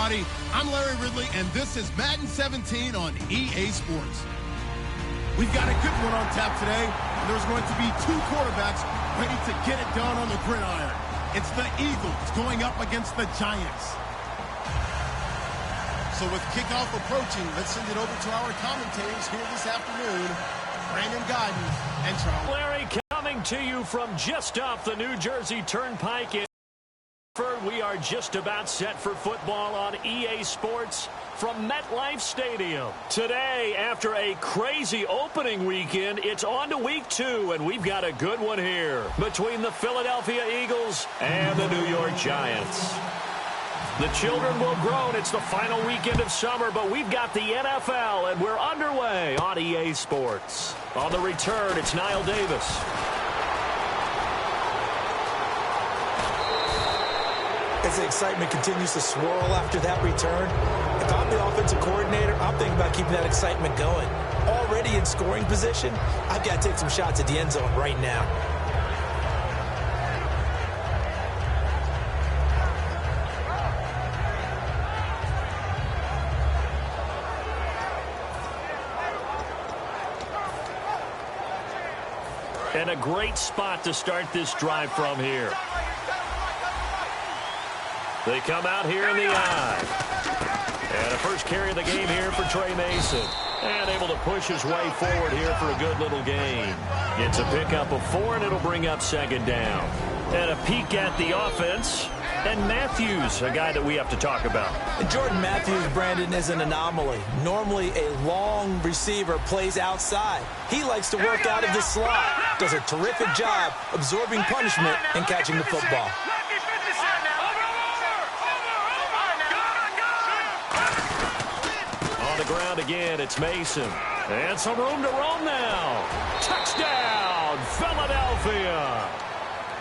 everybody. I'm Larry Ridley, and this is Madden 17 on EA Sports. We've got a good one on tap today, and there's going to be two quarterbacks ready to get it done on the gridiron. It's the Eagles going up against the Giants. So with kickoff approaching, let's send it over to our commentators here this afternoon, Brandon Godden and Charles. Larry, coming to you from just off the New Jersey Turnpike in we are just about set for football on EA Sports from MetLife Stadium. Today, after a crazy opening weekend, it's on to week 2, and we've got a good one here between the Philadelphia Eagles and the New York Giants. The children will groan. It's the final weekend of summer, but we've got the NFL, and we're underway on EA Sports. On the return, it's Niall Davis. As the excitement continues to swirl after that return, if I'm the offensive coordinator, I'm thinking about keeping that excitement going. Already in scoring position, I've got to take some shots at the end zone right now. And a great spot to start this drive from here. They come out here in the eye. And a first carry of the game here for Trey Mason. And able to push his way forward here for a good little gain. Gets a pickup of 4, and it'll bring up second down. And a peek at the offense. And Matthews, a guy that we have to talk about. And Jordan Matthews, Brandon, is an anomaly. Normally, a long receiver plays outside. He likes to work out of the slot. Does a terrific job absorbing punishment and catching the football. On the ground again, it's Mason. And some room to roam now. Touchdown, Philadelphia.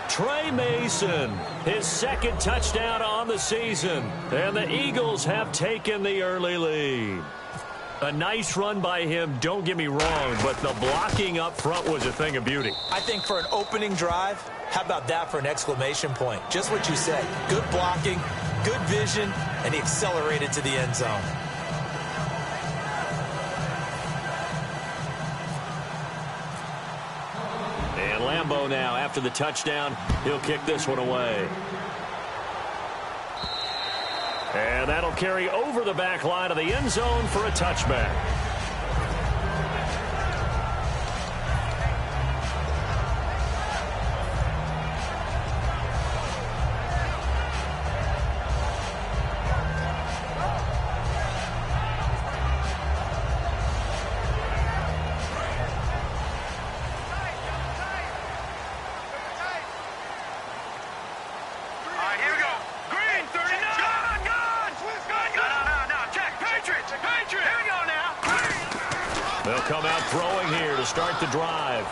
Trey Mason, his second touchdown on the season. And the Eagles have taken the early lead. A nice run by him, don't get me wrong, but the blocking up front was a thing of beauty. I think for an opening drive, how about that for an exclamation point? Just what you said. Good blocking, good vision, and he accelerated to the end zone. And Lambeau now, after the touchdown, he'll kick this one away. And that'll carry over the back line of the end zone for a touchback. They'll come out throwing here to start the drive.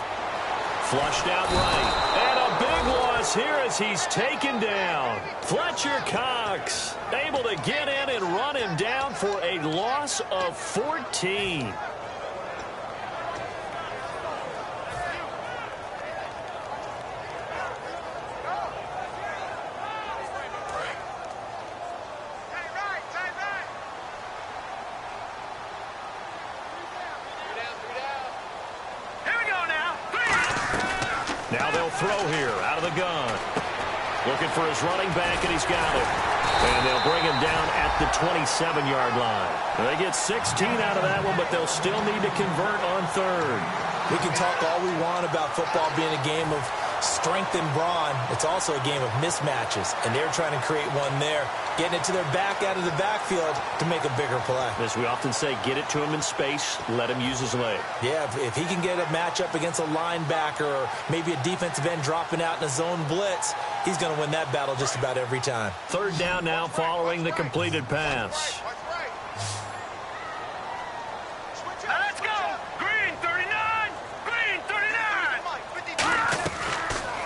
Flushed out right. And a big loss here as he's taken down. Fletcher Cox able to get in and run him down for a loss of 14. Now they'll throw here out of the gun. Looking for his running back, and he's got it. And they'll bring him down at the 27-yard line. They get 16 out of that one, but they'll still need to convert on third. We can talk all we want about football being a game of strength and brawn. It's also a game of mismatches, and they're trying to create one there, getting it to their back out of the backfield to make a bigger play. As we often say, get it to him in space, let him use his leg. Yeah, if he can get a matchup against a linebacker or maybe a defensive end dropping out in a zone blitz, he's going to win that battle just about every time. Third down now following the completed pass. Let's go! Green 39! Green 39!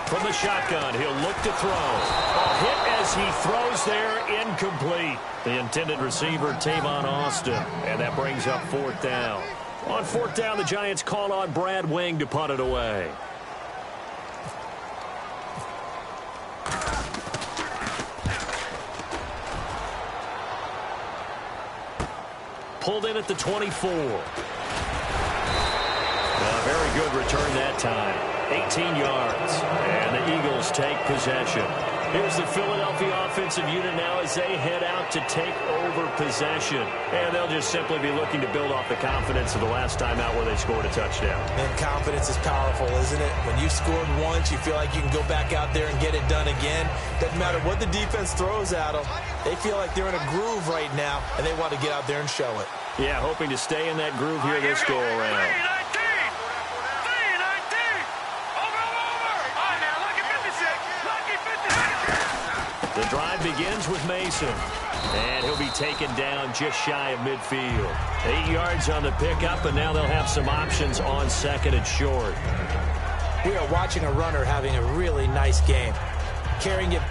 From the shotgun, he'll look to throw. A hit as he throws there, incomplete. The intended receiver, Tavon Austin. And that brings up fourth down. On fourth down, the Giants call on Brad Wing to punt it away. pulled in at the 24. Very good return that time. 18 yards. And the Eagles take possession. Here's the Philadelphia offensive unit now as they head out to take over possession. And they'll just simply be looking to build off the confidence of the last time out where they scored a touchdown. And confidence is powerful, isn't it? When you've scored once, you feel like you can go back out there and get it done again. Doesn't matter what the defense throws at them. They feel like they're in a groove right now, and they want to get out there and show it. Yeah, hoping to stay in that groove here this go-around. The drive begins with Mason. And he'll be taken down just shy of midfield. 8 yards on the pickup, and now they'll have some options on second and short. We are watching a runner having a really nice game. Carrying it.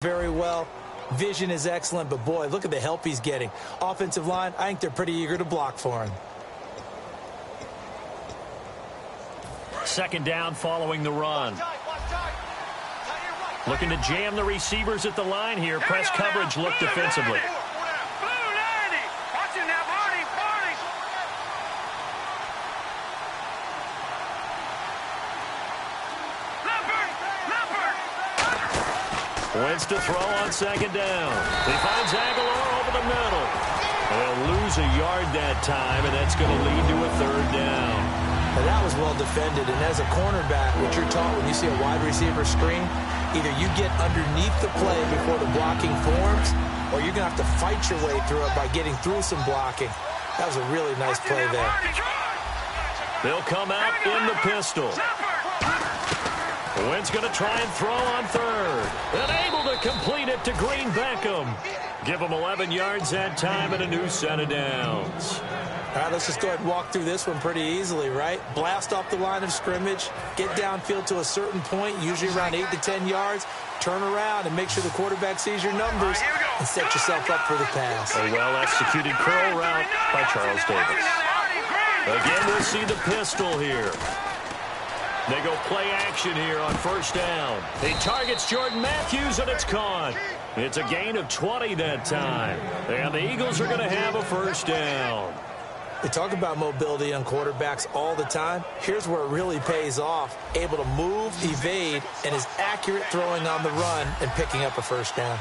Very well. Vision is excellent, but boy, look at the help he's getting. Offensive line, I think they're pretty eager to block for him. Second down following the run. Looking to jam the receivers at the line here. Press coverage look defensively. Wentz to throw on second down. He finds Aguilar over the middle. They'll lose a yard that time, and that's going to lead to a third down. Now that was well defended, and as a cornerback, what you're taught when you see a wide receiver screen, either you get underneath the play before the blocking forms, or you're going to have to fight your way through it by getting through some blocking. That was a really nice play there. They'll come out in the pistol. Wentz going to try and throw on third. And able to complete it to Green Beckham. Give him 11 yards that time and a new set of downs. All right, let's just go ahead and walk through this one pretty easily, right? Blast off the line of scrimmage, get downfield to a certain point, usually around 8 to 10 yards, turn around and make sure the quarterback sees your numbers and set yourself up for the pass. A well-executed curl route by Charles Davis. Again, we'll see the pistol here. They go play action here on first down. He targets Jordan Matthews, and it's caught. It's a gain of 20 that time. And the Eagles are going to have a first down. We talk about mobility on quarterbacks all the time. Here's where it really pays off. Able to move, evade, and is accurate throwing on the run and picking up a first down.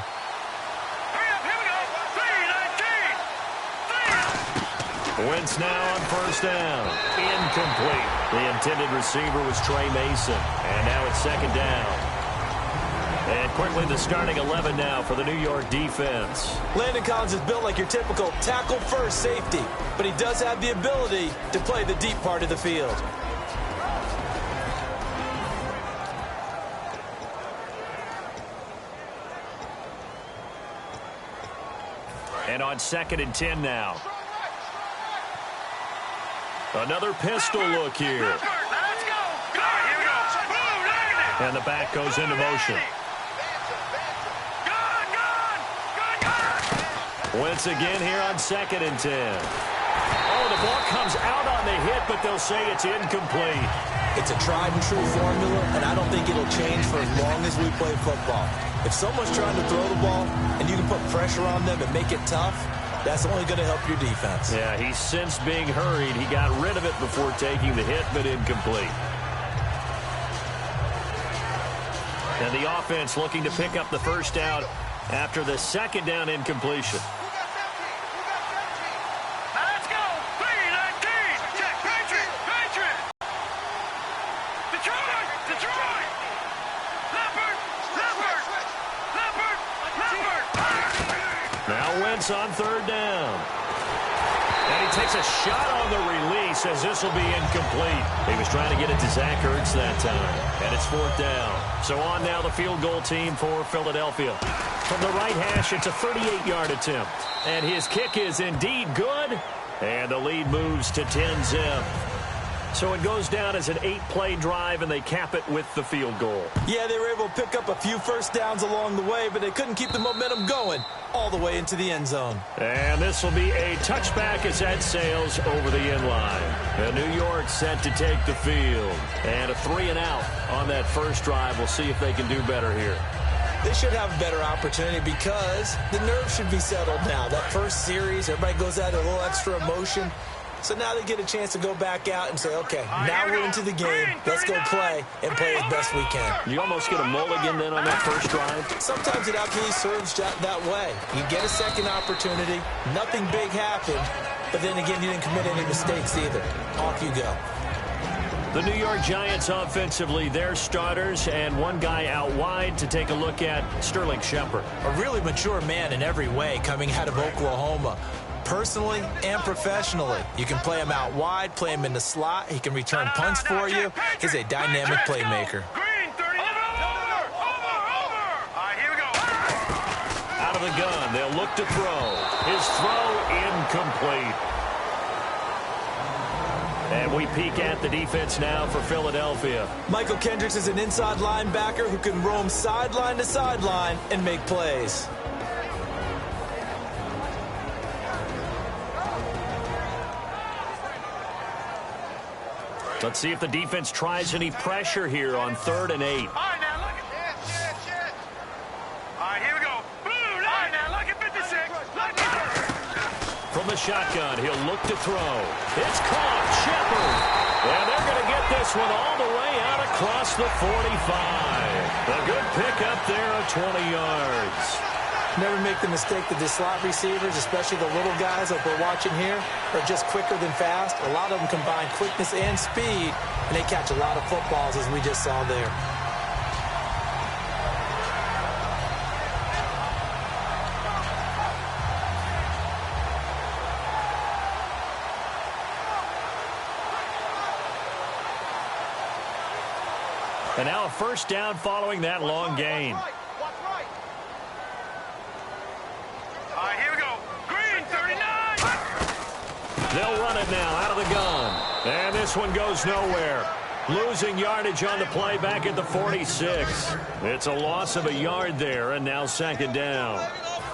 Wentz now on first down. Incomplete. The intended receiver was Trey Mason. And now it's second down. And quickly the starting 11 now for the New York defense. Landon Collins is built like your typical tackle-first safety, but he does have the ability to play the deep part of the field. And on second and 10 now. Another pistol look here. And the back goes into motion. Wentz again here on second and 10. Oh, the ball comes out on the hit, but they'll say it's incomplete. It's a tried-and-true formula, and I don't think it'll change for as long as we play football. If someone's trying to throw the ball and you can put pressure on them and make it tough, that's only going to help your defense. Yeah, he's sensed being hurried. He got rid of it before taking the hit, but incomplete. And the offense looking to pick up the first down after the second down incompletion. Let's go! 3-19! offense on third down. And he takes a shot on the release as this will be incomplete. He was trying to get it to Zach Ertz that time. And it's fourth down. So on now the field goal team for Philadelphia. From the right hash, it's a 38-yard attempt. And his kick is indeed good. And the lead moves to 10-zip. So it goes down as an 8-play drive, and they cap it with the field goal. Yeah, they were able to pick up a few first downs along the way, but they couldn't keep the momentum going all the way into the end zone. And this will be a touchback as that sails over the end line. And New York set to take the field. And a 3-and-out on that first drive. We'll see if they can do better here. They should have a better opportunity because the nerves should be settled now. That first series, everybody goes out a little extra emotion. So now they get a chance to go back out and say, okay, now we're into the game. Let's go play and play as best we can. You almost get a mulligan then on that first drive? Sometimes it actually serves that way. You get a second opportunity. Nothing big happened. But then again, you didn't commit any mistakes either. Off you go. The New York Giants offensively, their starters, and one guy out wide to take a look at Sterling Shepard. A really mature man in every way coming out of Oklahoma. Personally and professionally. You can play him out wide, play him in the slot. He can return punts for you. He's a dynamic playmaker. Green, 39. Over. All right, here we go. Out of the gun, they'll look to throw. His throw incomplete. And we peek at the defense now for Philadelphia. Michael Kendricks is an inside linebacker who can roam sideline to sideline and make plays. Let's see if the defense tries any pressure here on 3rd and 8. All right, now look at this. All right, here we go. All right, now look at 56. Look at From the shotgun, he'll look to throw. It's caught. Shepard. And they're going to get this one all the way out across the 45. A good pickup there of 20 yards. Never make the mistake that the slot receivers, especially the little guys like we're watching here, are just quicker than fast. A lot of them combine quickness and speed, and they catch a lot of footballs, as we just saw there. And now a first down following that long gain. They'll run it now out of the gun. And this one goes nowhere. Losing yardage on the play back at the 46. It's a loss of a yard there, and now 2nd down.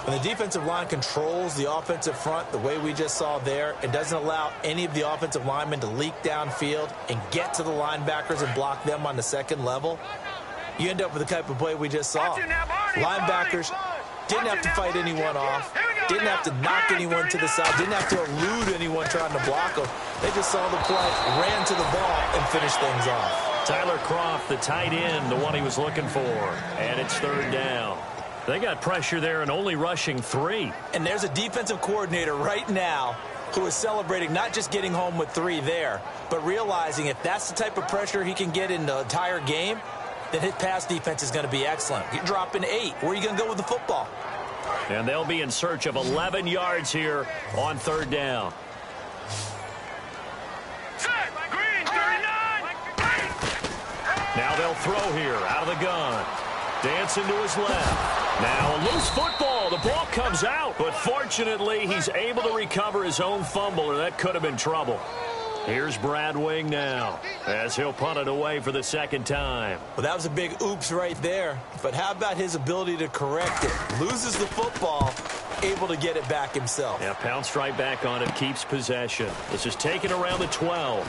When the defensive line controls the offensive front the way we just saw there, it doesn't allow any of the offensive linemen to leak downfield and get to the linebackers and block them on the second level. You end up with the type of play we just saw. Linebackers didn't have to fight anyone off. Didn't have to knock anyone to the side. Didn't have to elude anyone trying to block them. They just saw the play, ran to the ball, and finished things off. Tyler Kroft, the tight end, the one he was looking for. And it's 3rd down. They got pressure there and only rushing 3. And there's a defensive coordinator right now who is celebrating not just getting home with 3 there, but realizing if that's the type of pressure he can get in the entire game, then his pass defense is going to be excellent. You're dropping 8. Where are you going to go with the football? And they'll be in search of 11 yards here on 3rd down. Green, 39. Now they'll throw here out of the gun. Dancing to his left. Now a loose football. The ball comes out. But fortunately, he's able to recover his own fumble, or that could have been trouble. Here's Brad Wing now as he'll punt it away for the 2nd time. Well, that was a big oops right there. But how about his ability to correct it? Loses the football, able to get it back himself. Yeah, pounced right back on it, keeps possession. This is taken around the 12.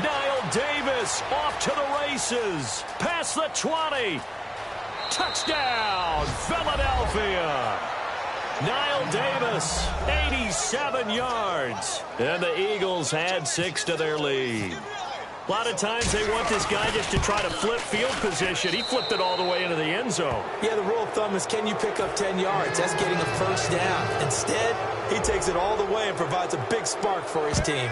Niall Davis off to the races. Past the 20. Touchdown, Philadelphia. Niall Davis, 87 yards. And the Eagles add 6 to their lead. A lot of times they want this guy just to try to flip field position. He flipped it all the way into the end zone. Yeah, the rule of thumb is can you pick up 10 yards? That's getting a first down. Instead, he takes it all the way and provides a big spark for his team.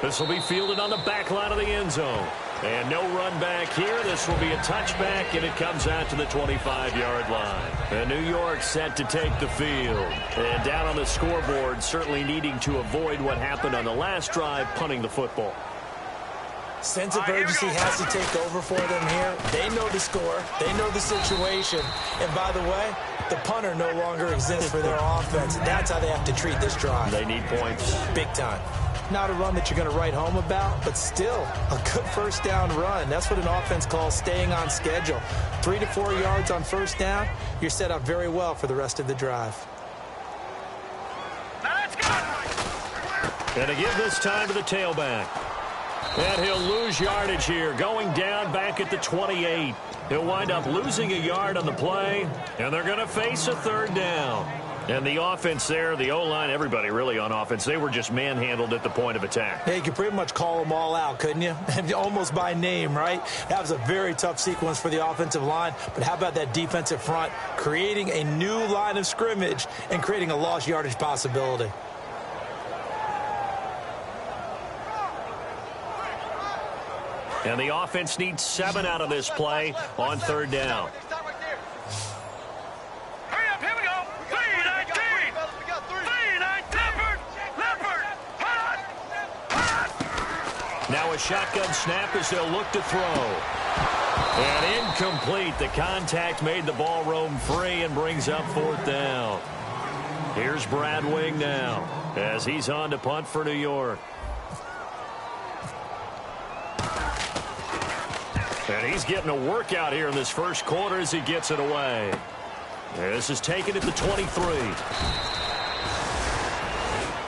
This will be fielded on the back line of the end zone. And no run back here. This will be a touchback, and it comes out to the 25-yard line. And New York set to take the field. And down on the scoreboard, certainly needing to avoid what happened on the last drive, punting the football. Sense of urgency has to take over for them here. They know the score. They know the situation. And by the way, the punter no longer exists for their offense. That's how they have to treat this drive. They need points. Big time. Not a run that you're going to write home about, but still a good first down run. That's what an offense calls staying on schedule. 3 to 4 yards on first down, you're set up very well for the rest of the drive. Now let's go. And to give this time to the tailback. And he'll lose yardage here, going down back at the 28. He'll wind up losing a yard on the play, and they're going to face a third down. And the offense there, the O-line, everybody really on offense, they were just manhandled at the point of attack. Yeah, you could pretty much call them all out, couldn't you? Almost by name, right? That was a very tough sequence for the offensive line. But how about that defensive front creating a new line of scrimmage and creating a lost yardage possibility? And the offense needs 7 out of this play on third down. Hurry up, here we go. 3-19. 3-19. Leopard. Hot. Now a shotgun snap as they'll look to throw. And incomplete. The contact made the ball roam free and brings up fourth down. Here's Brad Wing now as he's on to punt for New York. And he's getting a workout here in this first quarter as he gets it away. This is taken at the 23.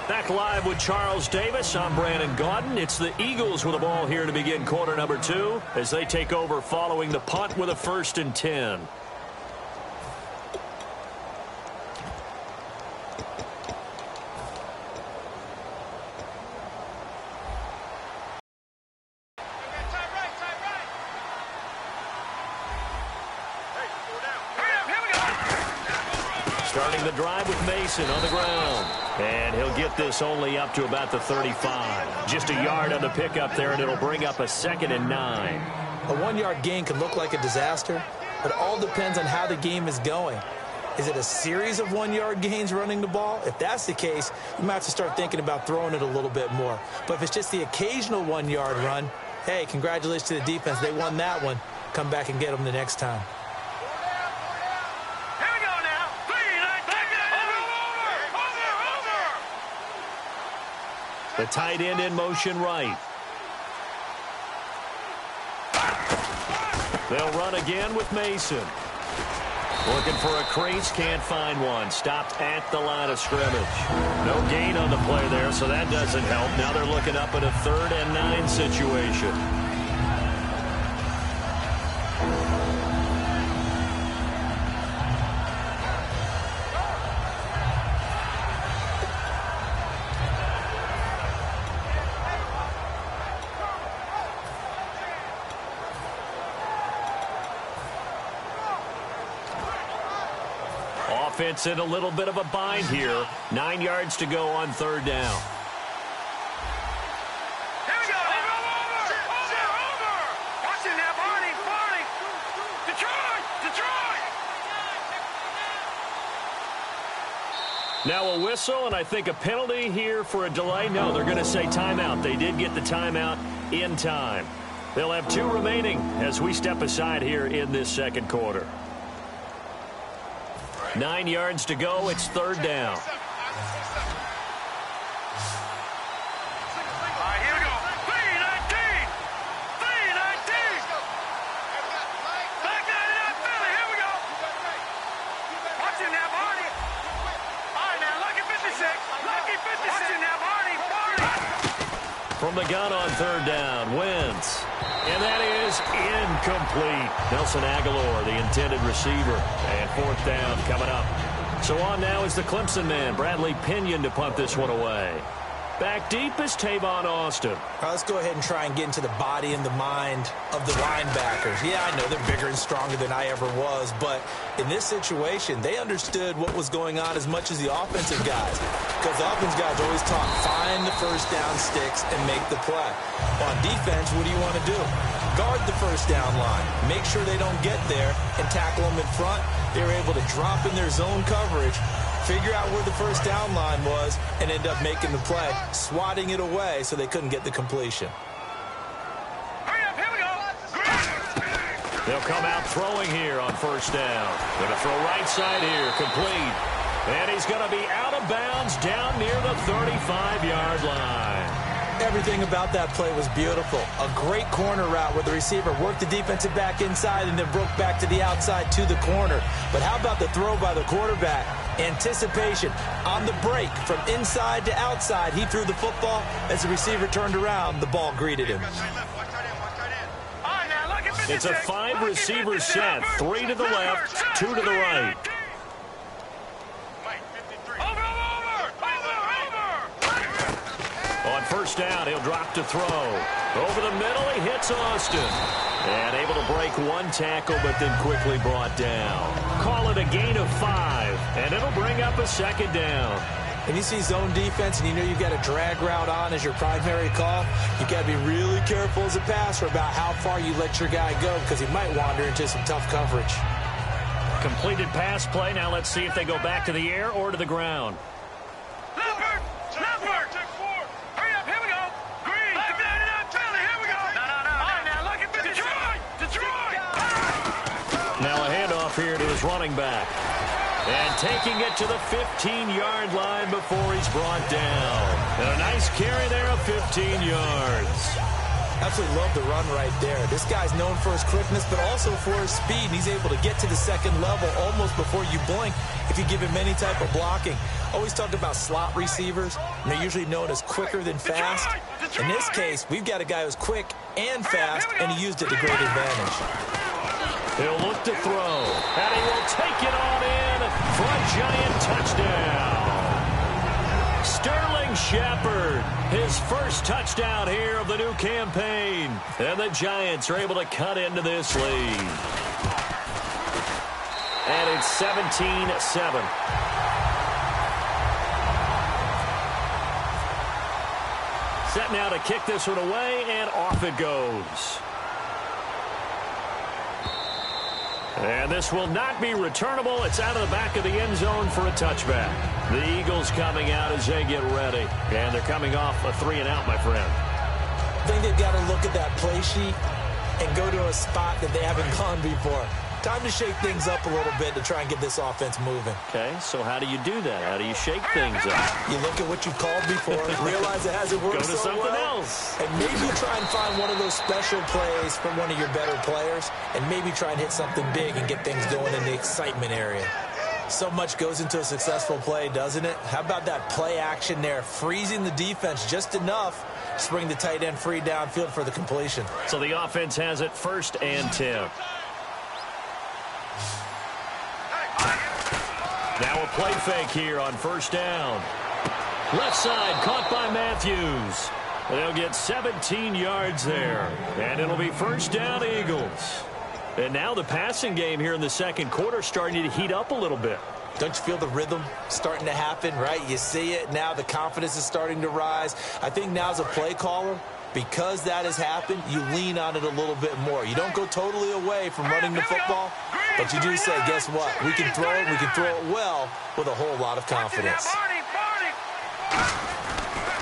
Back live with Charles Davis. I'm Brandon Gaudin. It's the Eagles with the ball here to begin quarter number 2 as they take over following the punt with a 1st and 10. Starting the drive with Mason on the ground. And he'll get this only up to about the 35. Just a yard on the pickup there, and it'll bring up a 2nd and 9. A 1-yard gain can look like a disaster, but it all depends on how the game is going. Is it a series of 1-yard gains running the ball? If that's the case, you might have to start thinking about throwing it a little bit more. But if it's just the occasional 1-yard run, hey, congratulations to the defense. They won that one. Come back and get them the next time. The tight end in motion right. They'll run again with Mason. Looking for a crease, can't find one. Stopped at the line of scrimmage. No gain on the play there, so that doesn't help. Now they're looking up at a 3rd and 9 situation. Offense in a little bit of a bind here. 9 yards to go on 3rd down. Here we go. Over. Watching that, Barney. Detroit. Now a whistle, and I think a penalty here for a delay. No, they're going to say timeout. They did get the timeout in time. They'll have 2 remaining as we step aside here in this second quarter. 9 yards to go. It's 3rd down. All right, here we go. 3-19. Back out of that Philly. Here we go. Watching that, Barney. All right, now, lucky 56. Watching that, Barney. From the gun on 3rd down, Wentz. And that is incomplete. Nelson Aguilar, the intended receiver. And 4th down coming up. So on now is the Clemson man, Bradley Pinion, to punt this one away. Back deep is Tavon Austin. All right, let's go ahead and try and get into the body and the mind of the linebackers. Yeah, I know they're bigger and stronger than I ever was, but in this situation, they understood what was going on as much as the offensive guys. Because the offensive guys always talk, find the first down sticks and make the play. On defense, what do you want to do? Guard the first down line. Make sure they don't get there and tackle them in front. They were able to drop in their zone coverage, figure out where the first down line was, and end up making the play, swatting it away so they couldn't get the completion. Hurry up, here we go. They'll come out throwing here on first down. Going to throw right side here, complete. And he's going to be out of bounds down near the 35-yard line. Everything about that play was beautiful. A great corner route where the receiver worked the defensive back inside and then broke back to the outside to the corner. But how about the throw by the quarterback? Anticipation on the break from inside to outside. He threw the football. As the receiver turned around, the ball greeted him. It's a 5-receiver set. 3 to the left, 2 to the right. On first down, he'll drop to throw. Over the middle, he hits Austin. And able to break one tackle, but then quickly brought down. Call it a gain of 5, and it'll bring up a second down. And you see zone defense, and you know you've got a drag route on as your primary call. You've got to be really careful as a passer about how far you let your guy go, because he might wander into some tough coverage. Completed pass play. Now let's see if they go back to the air or to the ground. Now a handoff here to his running back. And taking it to the 15-yard line before he's brought down. And a nice carry there of 15 yards. Absolutely love the run right there. This guy's known for his quickness, but also for his speed. And he's able to get to the second level almost before you blink if you give him any type of blocking. Always talked about slot receivers, and they're usually known as quicker than fast. In this case, we've got a guy who's quick and fast, and he used it to great advantage. He'll look to throw, and he will take it on in for a giant touchdown. Sterling Shepard, his first touchdown here of the new campaign. And the Giants are able to cut into this lead. And it's 17-7. Set now to kick this one away, and off it goes. And this will not be returnable. It's out of the back of the end zone for a touchback. The Eagles coming out as they get ready. And they're coming off a 3-and-out, my friend. I think they've got to look at that play sheet and go to a spot that they haven't gone before. Time to shake things up a little bit to try and get this offense moving. Okay, so how do you do that? How do you shake things up? You look at what you called before, realize it hasn't worked Go to so something well, else. and maybe try and find one of those special plays from one of your better players, and maybe try and hit something big and get things going in the excitement area. So much goes into a successful play, doesn't it? How about that play action there, freezing the defense just enough to bring the tight end free downfield for the completion. So the offense has it 1st and 10. Now a play fake here on first down. Left side caught by Matthews. They'll get 17 yards there. And it'll be first down Eagles. And now the passing game here in the second quarter starting to heat up a little bit. Don't you feel the rhythm starting to happen, right? You see it now. The confidence is starting to rise. I think now as a play caller, because that has happened, you lean on it a little bit more. You don't go totally away from running the football, but you do say, guess what? We can throw it. We can throw it well with a whole lot of confidence.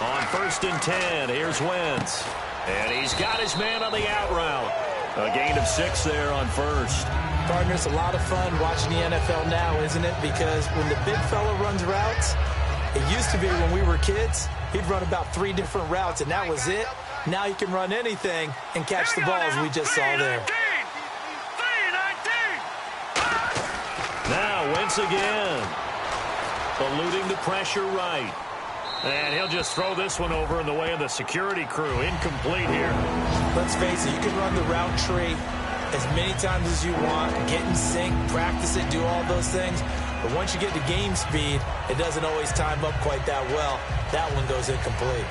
On 1st and 10, here's Wentz. And he's got his man on the out route. A gain of 6 there on 1st. Partner, it's a lot of fun watching the NFL now, isn't it? Because when the big fella runs routes, it used to be when we were kids, he'd run about 3 different routes, and that was it. Now he can run anything and catch the ball as we just saw there. Now Wentz again. Eluding the pressure right. And he'll just throw this one over in the way of the security crew. Incomplete here. Let's face it, you can run the route tree as many times as you want, get in sync, practice it, do all those things. But once you get to game speed, it doesn't always time up quite that well. That one goes incomplete.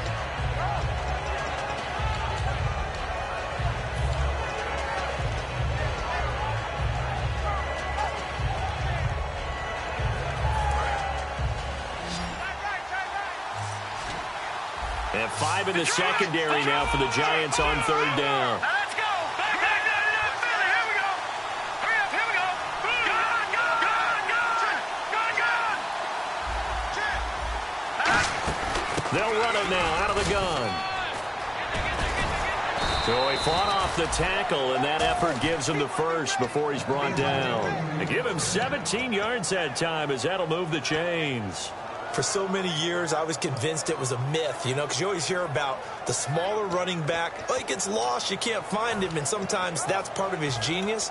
And 5 in the secondary now for the Giants on 3rd down. Let's go. Back to the NEFL. Here we go. Hurry up. Here we go. Gun. They'll run it now out of the gun. So he fought off the tackle, and that effort gives him the first before he's brought down. They give him 17 yards that time, as that'll move the chains. For so many years, I was convinced it was a myth, because you always hear about the smaller running back. He gets lost, you can't find him, and sometimes that's part of his genius.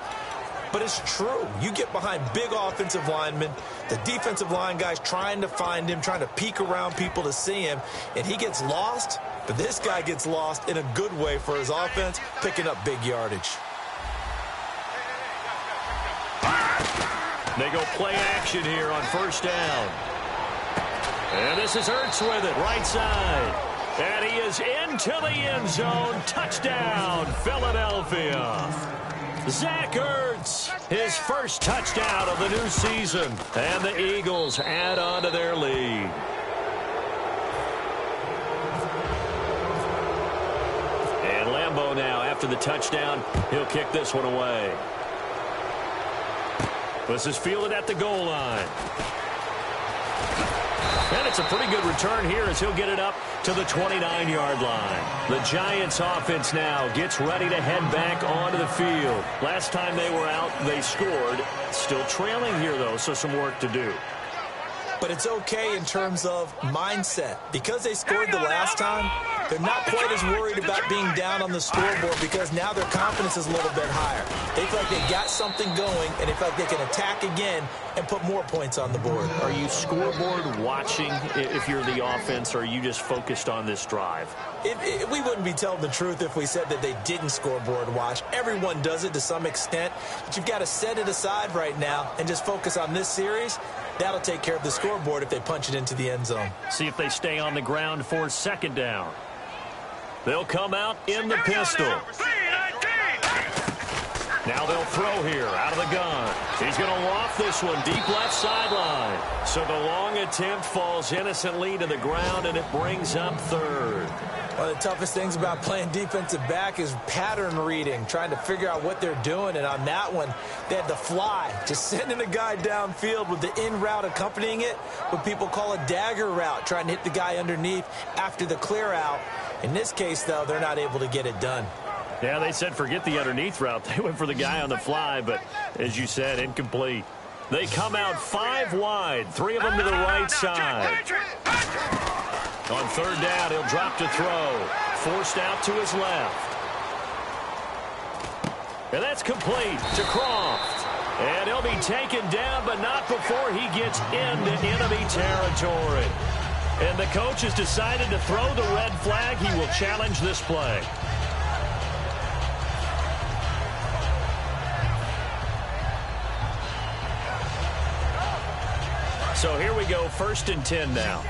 But it's true. You get behind big offensive linemen, the defensive line guys trying to find him, trying to peek around people to see him, and he gets lost. But this guy gets lost in a good way for his offense, picking up big yardage. They go play action here on 1st down. And this is Ertz with it, right side. And he is into the end zone. Touchdown, Philadelphia. Zach Ertz, his first touchdown of the new season. And the Eagles add on to their lead. And Lambeau now, after the touchdown, he'll kick this one away. This is fielded at the goal line. And it's a pretty good return here as he'll get it up to the 29-yard line. The Giants offense now gets ready to head back onto the field. Last time they were out, they scored. Still trailing here, though, so some work to do. But it's okay in terms of mindset. Because they scored the last time, they're not quite as worried about being down on the scoreboard because now their confidence is a little bit higher. They feel like they've got something going, and they feel like they can attack again and put more points on the board. Are you scoreboard watching if you're the offense, or are you just focused on this drive? We wouldn't be telling the truth if we said that they didn't scoreboard watch. Everyone does it to some extent, but you've got to set it aside right now and just focus on this series. That'll take care of the scoreboard if they punch it into the end zone. See if they stay on the ground for 2nd down. They'll come out in the pistol. Now they'll throw here out of the gun. He's going to loft this one deep left sideline. So the long attempt falls innocently to the ground, and it brings up 3rd. One of the toughest things about playing defensive back is pattern reading, trying to figure out what they're doing. And on that one, they had the fly, just sending a guy downfield with the in route accompanying it, what people call a dagger route, trying to hit the guy underneath after the clear out. In this case, though, they're not able to get it done. Yeah, they said forget the underneath route. They went for the guy on the fly, but as you said, incomplete. They come out 5 wide, 3 of them to the right side. On 3rd down, he'll drop to throw. Forced out to his left. And that's complete to Croft. And he'll be taken down, but not before he gets into enemy territory. And the coach has decided to throw the red flag. He will challenge this play. So here we go, 1st and 10 now.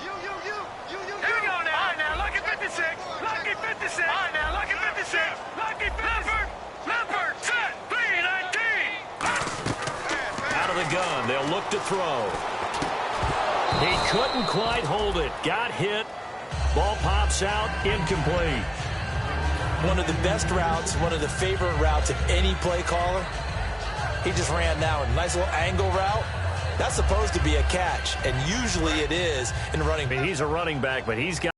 Here we go now. All right, now, lucky 56. Lucky 56. All right, now, lucky 56. Lucky 56. Leopard, set, 3-19. Out of the gun, they'll look to throw. He couldn't quite hold it. Got hit. Ball pops out, incomplete. One of the best routes, one of the favorite routes of any play caller. He just ran that one. Nice little angle route. That's supposed to be a catch, and usually it is in running. I mean, he's a running back, but he's got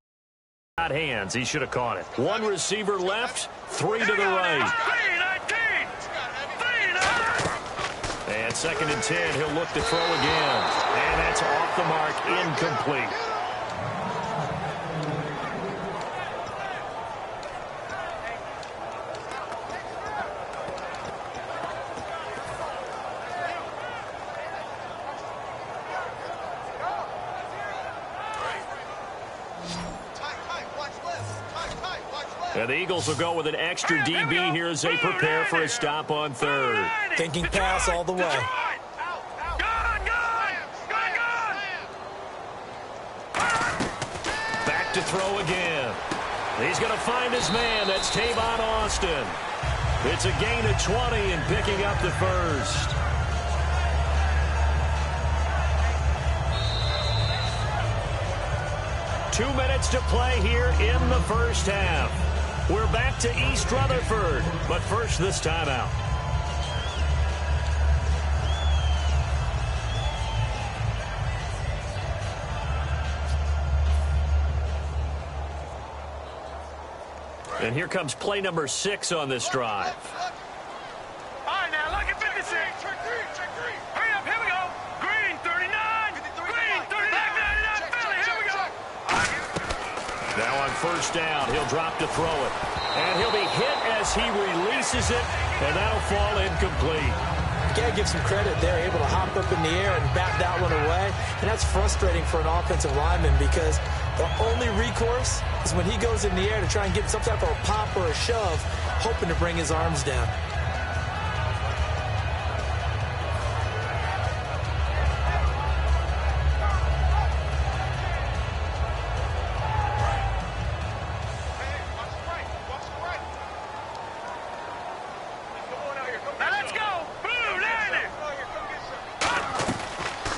hands. He should have caught it. 1 receiver left, 3 to the right. 3-19. And 2nd and 10, he'll look to throw again. And that's off the mark, incomplete. And the Eagles will go with an extra DB here as they prepare for a stop on third. Thinking pass all the way. Back to throw again. He's going to find his man. That's Tavon Austin. It's a gain of 20 and picking up the first. Two minutes to play here in the first half. We're back to East Rutherford, but first this timeout. And here comes play number 6 on this drive. All right, now, lucky 56. Check green. Hurry up, here we go. Green, 39. Green, 39. Philly, here we go. Now on first down, he'll drop to throw it. And he'll be hit as he releases it, and that'll fall incomplete. You got to give some credit. They're able to hop up in the air and bat that one away. And that's frustrating for an offensive lineman because the only recourse is when he goes in the air to try and get some type of a pop or a shove, hoping to bring his arms down.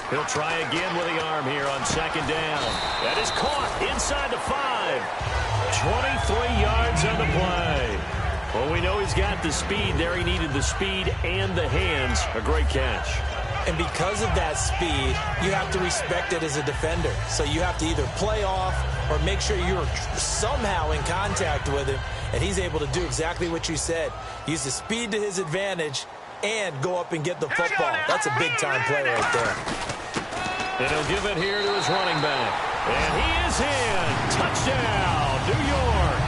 He'll try again with the arm here on second down. That is caught inside the 5. 23 yards on the play. Well, we know he's got the speed there. He needed the speed and the hands. A great catch. And because of that speed, you have to respect it as a defender. So you have to either play off or make sure you're somehow in contact with him. And he's able to do exactly what you said. Use the speed to his advantage and go up and get the football. That's a big-time play right there. And he'll give it here to his running back. And he is in. Touchdown, New York.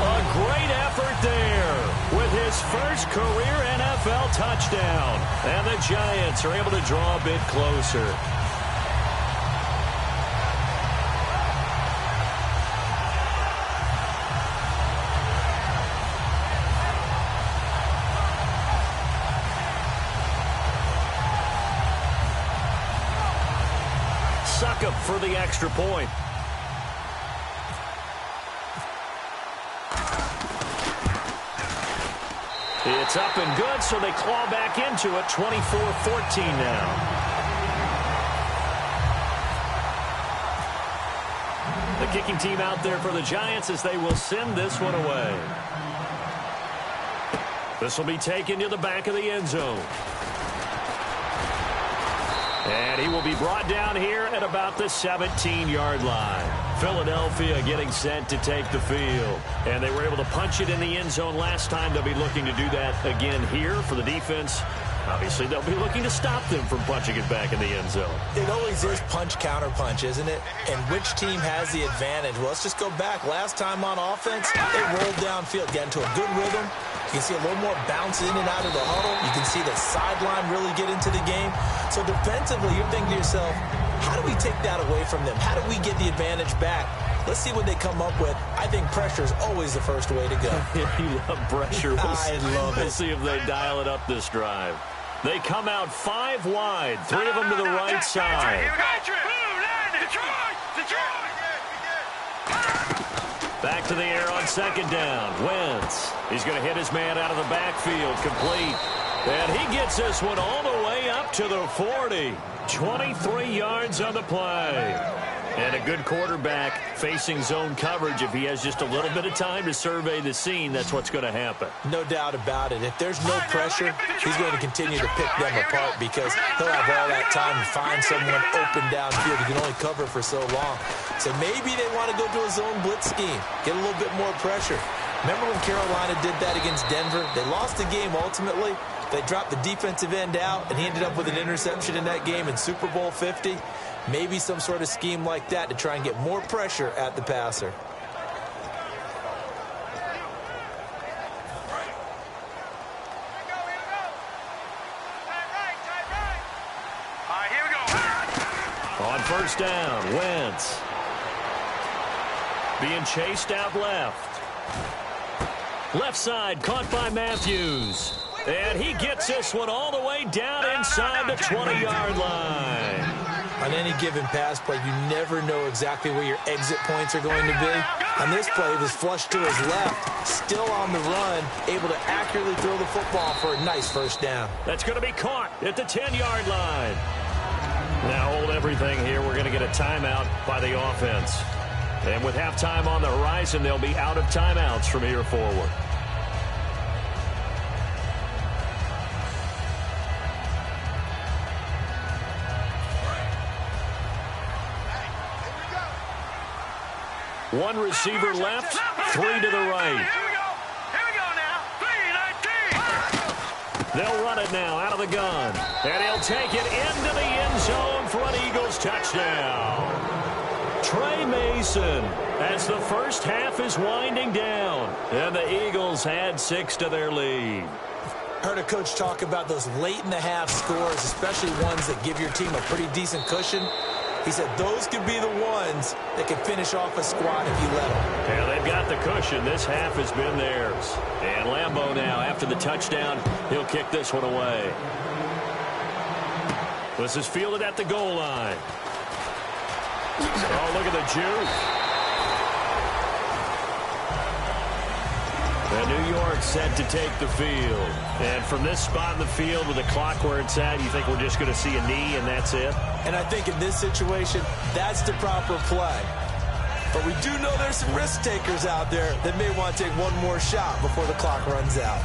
A great effort there with his first career NFL touchdown. And the Giants are able to draw a bit closer. Succop for the extra point. It's up and good, so they claw back into it. 24-14 now. The kicking team out there for the Giants as they will send this one away. This will be taken to the back of the end zone. And he will be brought down here at about the 17-yard line. Philadelphia getting set to take the field. And they were able to punch it in the end zone last time. They'll be looking to do that again here for the defense. Obviously, they'll be looking to stop them from punching it back in the end zone. It always is punch-counter-punch, isn't it? And which team has the advantage? Well, let's just go back. Last time on offense, they rolled downfield, get into a good rhythm. You can see a little more bounce in and out of the huddle. You can see the sideline really get into the game. So defensively, you're thinking to yourself, how do we take that away from them? How do we get the advantage back? Let's see what they come up with. I think pressure is always the first way to go. You love pressure. I love it. We'll see if they dial it up this drive. They come out 5 wide, 3 of them to the right side. Back to the air on second down. Wentz. He's going to hit his man out of the backfield. Complete. And he gets this one all the way up to the 40. 23 yards on the play. And a good quarterback facing zone coverage. If he has just a little bit of time to survey the scene, that's what's going to happen. No doubt about it. If there's no pressure, he's going to continue to pick them apart because he'll have all that time to find someone open downfield. He can only cover for so long. So maybe they want to go to a zone blitz scheme, get a little bit more pressure. Remember when Carolina did that against Denver? They lost the game ultimately. They dropped the defensive end out, and he ended up with an interception in that game in Super Bowl 50. Maybe some sort of scheme like that to try and get more pressure at the passer. On first down, Wentz. Being chased out left. Left side caught by Matthews. And he gets this one all the way down inside the 20-yard line. On any given pass play, you never know exactly where your exit points are going to be. On this play, it was flushed to his left, still on the run, able to accurately throw the football for a nice first down. That's going to be caught at the 10-yard line. Now hold everything here. We're going to get a timeout by the offense. And with halftime on the horizon, they'll be out of timeouts from here forward. One receiver left, three to the right. Here we go now. 3-19. They'll run it now out of the gun. And he'll take it into the end zone for an Eagles touchdown. Trey Mason as the first half is winding down. And the Eagles add 6 to their lead. Heard a coach talk about those late-in-the-half scores, especially ones that give your team a pretty decent cushion. He said those could be the ones that can finish off a squad if you let them. Yeah, they've got the cushion. This half has been theirs. And Lambeau now, after the touchdown, he'll kick this one away. This is fielded at the goal line. Oh, look at the juke. And New York set to take the field. And from this spot in the field with the clock where it's at, you think we're just going to see a knee and that's it? And I think in this situation, that's the proper play. But we do know there's some risk takers out there that may want to take one more shot before the clock runs out.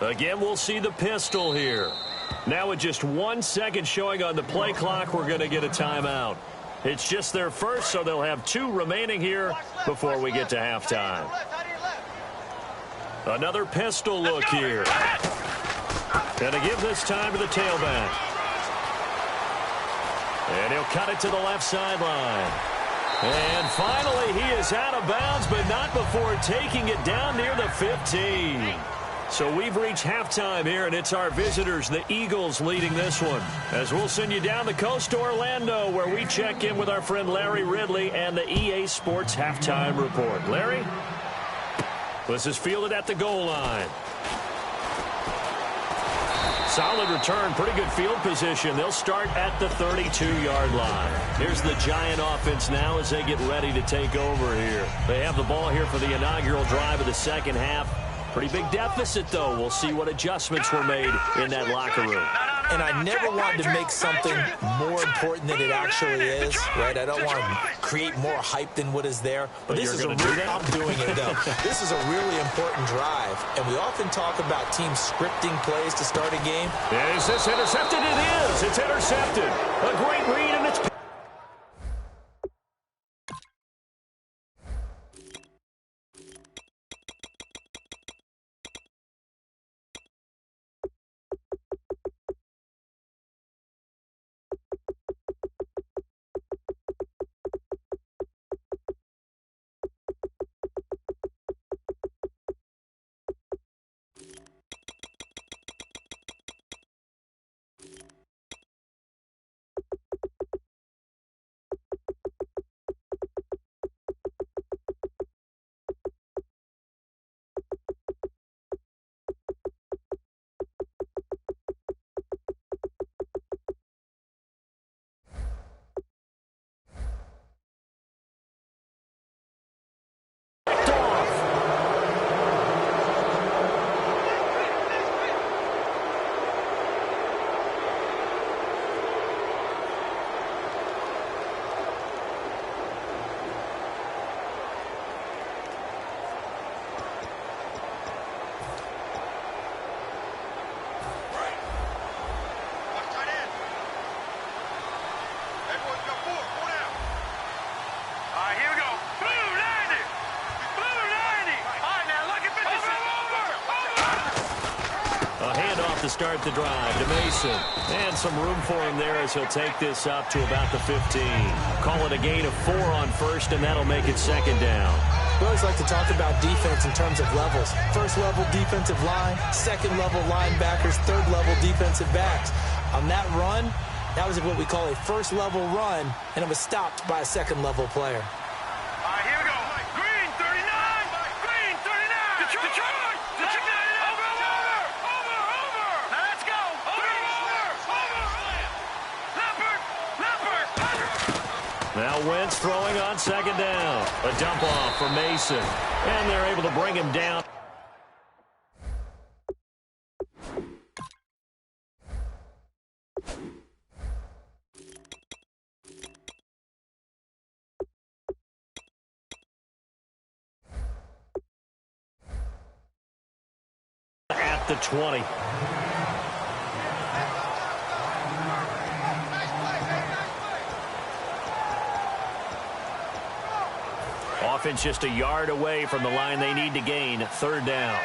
Again, we'll see the pistol here. Now with just 1 second showing on the play clock, we're going to get a timeout. It's just their first, so they'll have 2 remaining here before we get to halftime. Another pistol look here. Going to give this time to the tailback. And he'll cut it to the left sideline. And finally, he is out of bounds, but not before taking it down near the 15. So we've reached halftime here, and it's our visitors, the Eagles, leading this one. As we'll send you down the coast to Orlando, where we check in with our friend Larry Ridley and the EA Sports Halftime Report. Larry? This is fielded at the goal line. Solid return, pretty good field position. They'll start at the 32-yard line. Here's the Giant offense now as they get ready to take over here. They have the ball here for the inaugural drive of the second half. Pretty big deficit, though. We'll see what adjustments were made in that locker room. And I never wanted to make something more important than it actually is, right? I don't want to create more hype than what is there. But this is I'm doing it, though. This is a really important drive. And we often talk about teams scripting plays to start a game. Is this intercepted? It is. It's intercepted. A great read, and it's to start the drive to Mason. And some room for him there as he'll take this up to about the 15. Call it a gain of 4 on first, and that'll make it second down. We always like to talk about defense in terms of levels. First level defensive line, second level linebackers, third level defensive backs. On that run, that was what we call a first level run, and it was stopped by a second level player. All right, here we go. Green 39. Green 39. Detroit. Over. Now let's go. Over. Now Wentz throwing on second down. A dump off for Mason. And they're able to bring him down. At the 20. Offense just a yard away from the line they need to gain. Third down.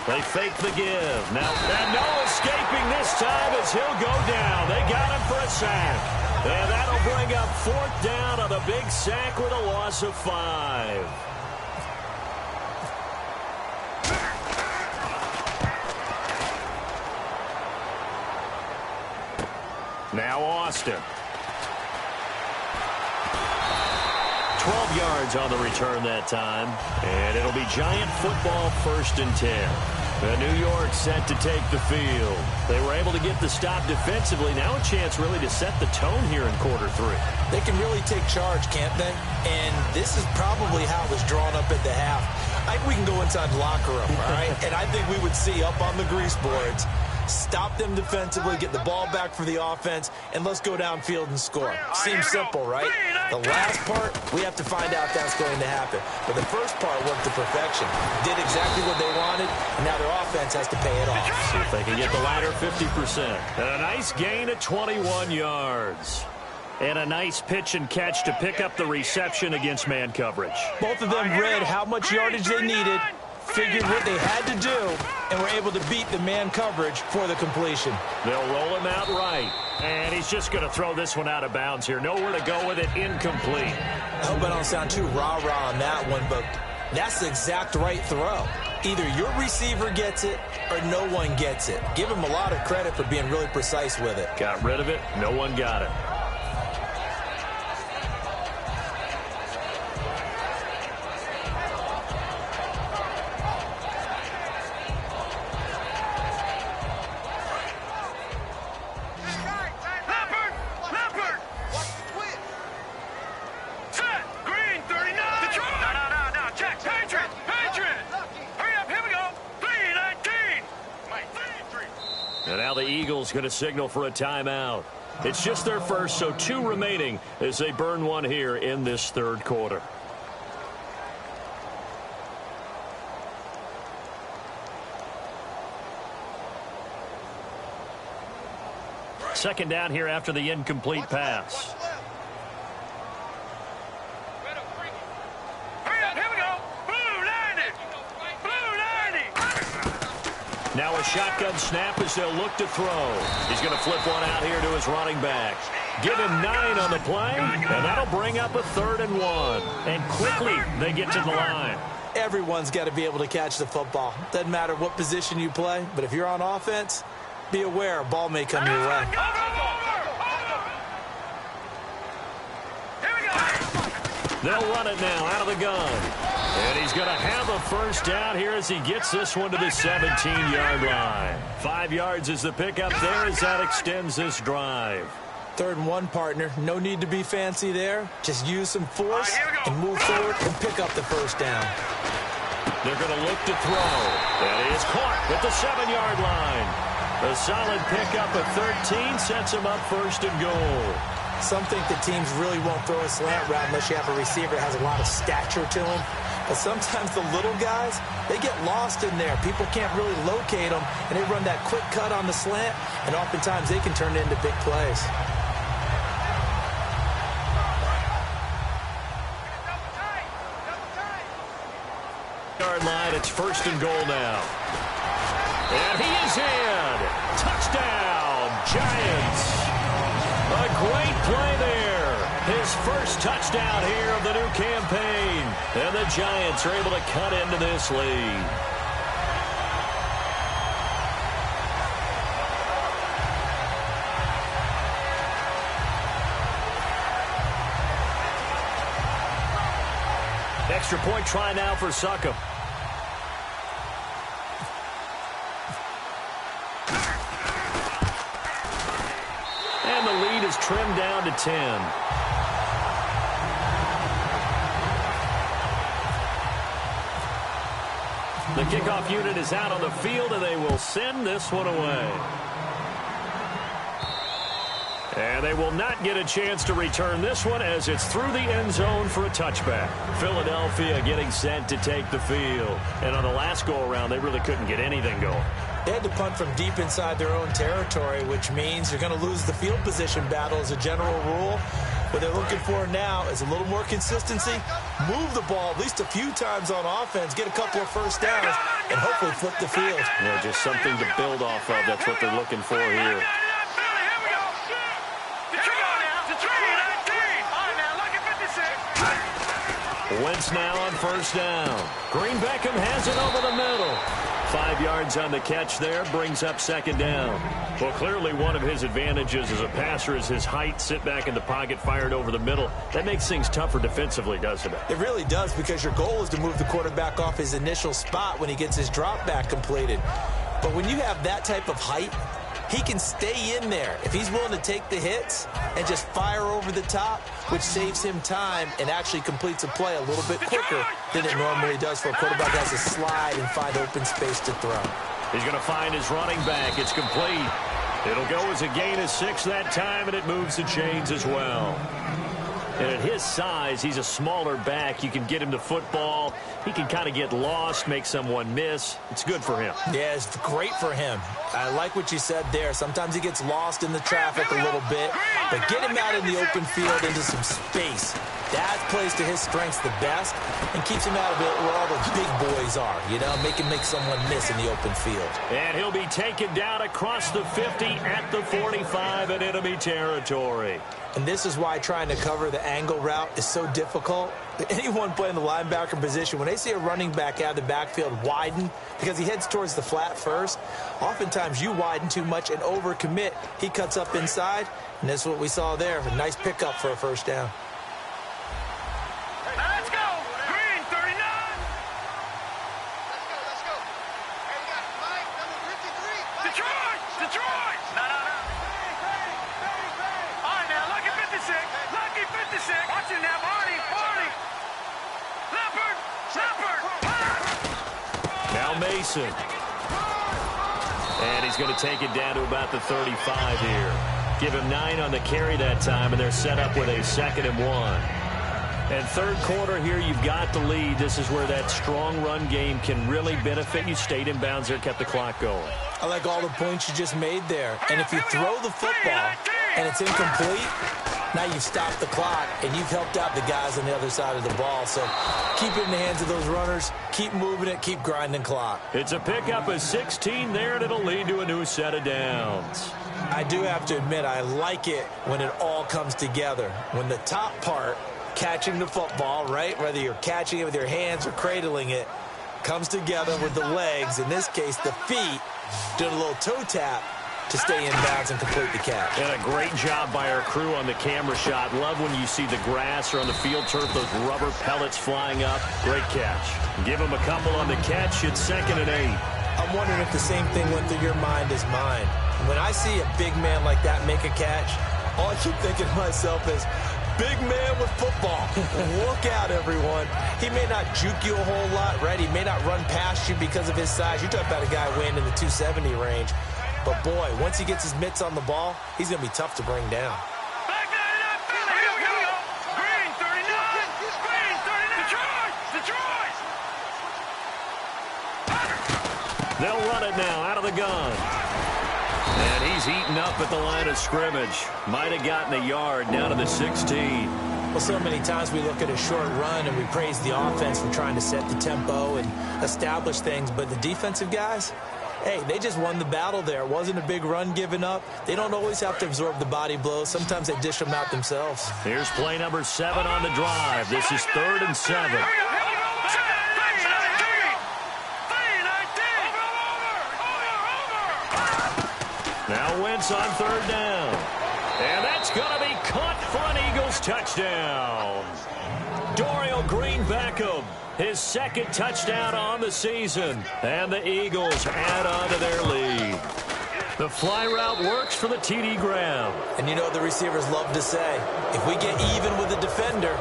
They fake the give. Now, and no escaping this time as he'll go down. They got him for a sack. And that'll bring up fourth down on the big sack with a loss of 5. Now Austin. 12 yards on the return that time. And it'll be Giant football, 1st and 10. New York set to take the field. They were able to get the stop defensively. Now a chance really to set the tone here in quarter 3. They can really take charge, can't they? And this is probably how it was drawn up at the half. I think we can go inside the locker room, all right? And I think we would see up on the grease boards, stop them defensively, get the ball back for the offense, and let's go downfield and score. Seems simple, right? The last part, we have to find out that's going to happen. But the first part worked to perfection. Did exactly what they wanted, and now their offense has to pay it off. See if they can get the latter 50%. And a nice gain of 21 yards. And a nice pitch and catch to pick up the reception against man coverage. Both of them read how much yardage they needed, figured what they had to do, and were able to beat the man coverage for the completion. They'll roll him out right. And he's just going to throw this one out of bounds here. Nowhere to go with it. Incomplete. I hope I don't sound too rah-rah on that one, but that's the exact right throw. Either your receiver gets it or no one gets it. Give him a lot of credit for being really precise with it. Got rid of it. No one got it. Going to signal for a timeout. It's just their first, so 2 remaining as they burn one here in this third quarter. Second down here after the incomplete pass. Now a shotgun snap as they'll look to throw. He's going to flip one out here to his running back. Give him 9 on the play, and that'll bring up a 3rd and 1. And quickly they get to the line. Everyone's got to be able to catch the football. Doesn't matter what position you play, but if you're on offense, be aware a ball may come your way. They'll run it now out of the gun. And he's going to have a first down here as he gets this one to the 17-yard line. 5 yards is the pickup there as that extends this drive. 3rd and 1, partner. No need to be fancy there. Just use some force and move forward and pick up the first down. They're going to look to throw. And he is caught at the 7-yard line. A solid pickup of 13 sets him up 1st and goal. Some think the teams really won't throw a slant route unless you have a receiver that has a lot of stature to him. But sometimes the little guys, they get lost in there. People can't really locate them, and they run that quick cut on the slant, and oftentimes they can turn it into big plays. line. It's 1st and goal now. And he is in. Touchdown, Giants. A great play there. His first touchdown here of the new campaign. And the Giants are able to cut into this lead. Extra point try now for Succop. And the lead is trimmed down to 10. The kickoff unit is out on the field, and they will send this one away. And they will not get a chance to return this one as it's through the end zone for a touchback. Philadelphia getting set to take the field. And on the last go-around, they really couldn't get anything going. They had to punt from deep inside their own territory, which means you're going to lose the field position battle as a general rule. What they're looking for now is a little more consistency, move the ball at least a few times on offense, get a couple of first downs, and hopefully flip the field. Yeah, just something to build off of. That's what they're looking for here. Wentz now on 1st down. Green Beckham has it over the middle. 5 yards on the catch there, brings up 2nd down. Well, clearly one of his advantages as a passer is his height, sit back in the pocket, fired over the middle. That makes things tougher defensively, doesn't it? It really does, because your goal is to move the quarterback off his initial spot when he gets his drop back completed. But when you have that type of height, he can stay in there if he's willing to take the hits and just fire over the top, which saves him time and actually completes a play a little bit quicker than it normally does for a quarterback that has to slide and find open space to throw. He's going to find his running back. It's complete. It'll go as a gain of 6 that time, and it moves the chains as well. And at his size, he's a smaller back. You can get him to football. He can kind of get lost, make someone miss. It's good for him. Yeah, it's great for him. I like what you said there. Sometimes he gets lost in the traffic a little bit, but get him out in the open field into some space. That plays to his strengths the best and keeps him out of it where all the big boys are, you know, make someone miss in the open field. And he'll be taken down across the 50 at the 45 in enemy territory. And this is why trying to cover the angle route is so difficult. Anyone playing the linebacker position, when they see a running back out of the backfield widen because he heads towards the flat first, oftentimes you widen too much and overcommit. He cuts up inside, and that's what we saw there. A nice pickup for a 1st down. Let's go! Green, 39! Let's go. Hey, we got Mike, number 53. Detroit! Detroit! No. All right, now, lucky 56. Lucky 56. Watch it now, Barney. Leopard! Now Mason. And he's going to take it down to about the 35 here. Give him 9 on the carry that time, and they're set up with a 2nd and 1. And 3rd quarter here, you've got the lead. This is where that strong run game can really benefit you. Stayed in bounds there, kept the clock going. I like all the points you just made there. And if you throw the football and it's incomplete, now you've stopped the clock and you've helped out the guys on the other side of the ball. So keep it in the hands of those runners. Keep moving it. Keep grinding clock. It's a pickup of 16 there, and it'll lead to a new set of downs. I do have to admit, I like it when it all comes together. When the top part, catching the football, right, whether you're catching it with your hands or cradling it, comes together with the legs, in this case the feet, doing a little toe tap to stay in bounds and complete the catch. And a great job by our crew on the camera shot. Love when you see the grass or on the field turf, those rubber pellets flying up. Great catch. Give him a couple on the catch. It's 2nd and 8. I'm wondering if the same thing went through your mind as mine. When I see a big man like that make a catch, all I keep thinking to myself is, big man with football. Look out, everyone. He may not juke you a whole lot, right? He may not run past you because of his size. You're talking about a guy weighing in the 270 range. But, boy, once he gets his mitts on the ball, he's going to be tough to bring down. Back that up, Philly. Here we go. Green, 39. Green, 39. Detroit. They'll run it now out of the gun. And he's eaten up at the line of scrimmage. Might have gotten a yard down to the 16. Well, so many times we look at a short run and we praise the offense for trying to set the tempo and establish things, but the defensive guys, hey, they just won the battle there. It wasn't a big run given up. They don't always have to absorb the body blows. Sometimes they dish them out themselves. Here's play number 7 on the drive. This is 3rd and 7. Now Wentz on 3rd down. And that's going to be caught for an Eagles touchdown. Dorial Green-Beckham, his 2nd touchdown on the season. And the Eagles add on to their lead. The fly route works for the TD grab. And you know what the receivers love to say? If we get even with the defender,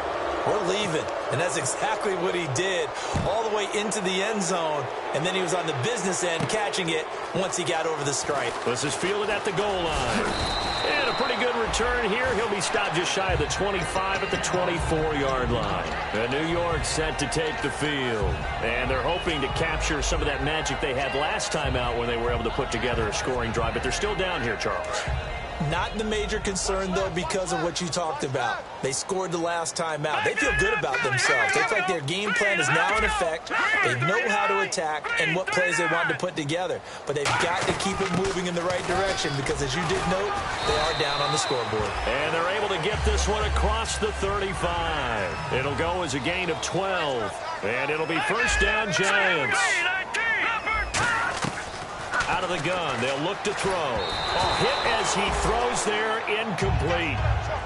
we're leaving. And that's exactly what he did, all the way into the end zone. And then he was on the business end catching it once he got over the stripe. This is fielded at the goal line. And a pretty good return here. He'll be stopped just shy of the 25 at the 24-yard line. The New York set to take the field. And they're hoping to capture some of that magic they had last time out when they were able to put together a scoring drive. But they're still down here, Charles. Not the major concern, though, because of what you talked about. They scored the last time out. They feel good about themselves. They feel like their game plan is now in effect. They know how to attack and what plays they want to put together. But they've got to keep it moving in the right direction because, as you did note, they are down on the scoreboard. And they're able to get this one across the 35. It'll go as a gain of 12. And it'll be 1st down, Giants. Out of the gun, they'll look to throw. A hit as he throws there, incomplete.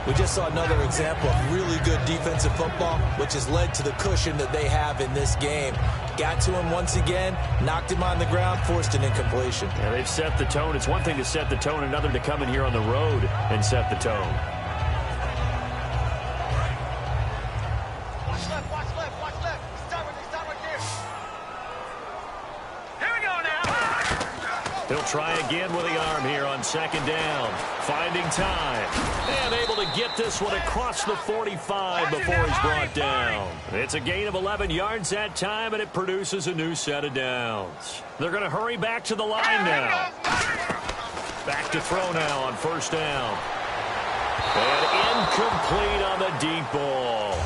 We just saw another example of really good defensive football, which has led to the cushion that they have in this game. Got to him once again, knocked him on the ground, forced an incompletion. Yeah, they've set the tone. It's one thing to set the tone, another to come in here on the road and set the tone. Watch left, watch left, watch left. Stop right there. Here we go now. He'll try again with the arm here on 2nd down. Finding time. And able to get this one across the 45 before he's brought down. It's a gain of 11 yards that time, and it produces a new set of downs. They're going to hurry back to the line now. Back to throw now on 1st down. And incomplete on the deep ball.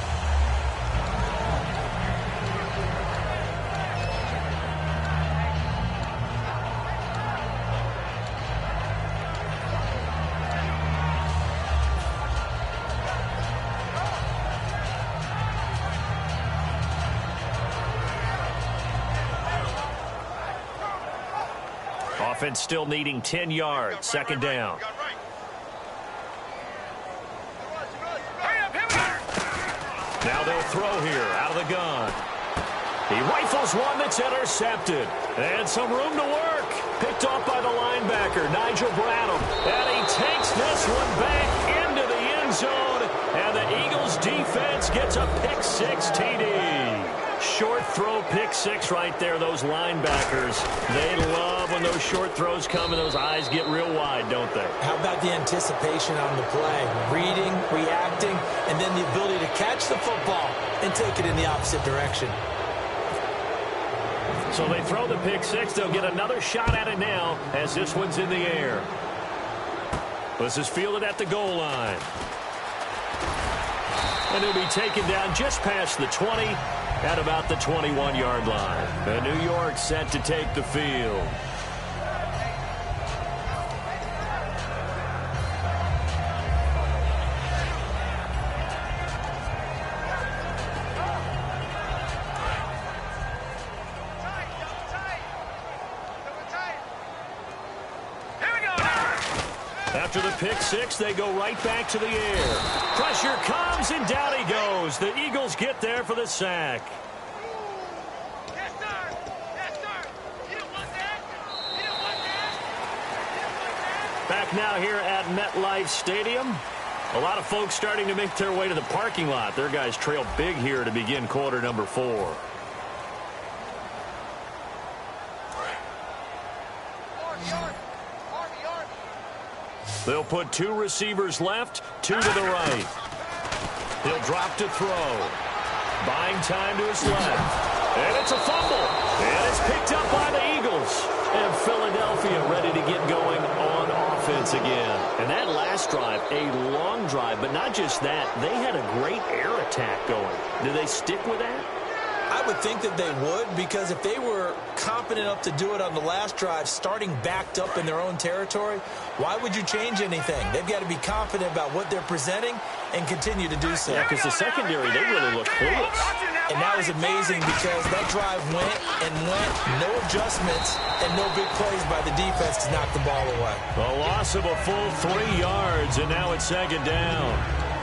Offense still needing 10 yards. 2nd down. Now they'll throw here out of the gun. He rifles one that's intercepted. And some room to work. Picked off by the linebacker, Nigel Bradham. And he takes this one back into the end zone. And the Eagles defense gets a pick-6 TD. Short throw, pick-6 right there. Those linebackers, they love when those short throws come and those eyes get real wide, don't they? How about the anticipation on the play? Reading, reacting, and then the ability to catch the football and take it in the opposite direction. So they throw the pick-6. They'll get another shot at it now as this one's in the air. This is fielded at the goal line. And he'll be taken down just past the 20 at about the 21-yard line. And New York set to take the field. After the pick-6, they go right back to the air. Pressure comes, and down he goes. The Eagles get there for the sack. Yes, sir. Yes, sir. You don't want that. You don't want that. You don't want that. Back now here at MetLife Stadium. A lot of folks starting to make their way to the parking lot. Their guys trail big here to begin quarter number 4. They'll put 2 receivers left, 2 to the right. He'll drop to throw. Buying time to his left. And it's a fumble. And it's picked up by the Eagles. And Philadelphia ready to get going on offense. offense again. And that last drive, a long drive, but not just that. They had a great air attack going. Do they stick with that? I would think that they would, because if they were confident enough to do it on the last drive, starting backed up in their own territory, why would you change anything? They've got to be confident about what they're presenting and continue to do so. Yeah, because the secondary, they really look clueless. And that was amazing because that drive went and went, no adjustments, and no big plays by the defense to knock the ball away. A loss of a full 3 yards, and now it's second down.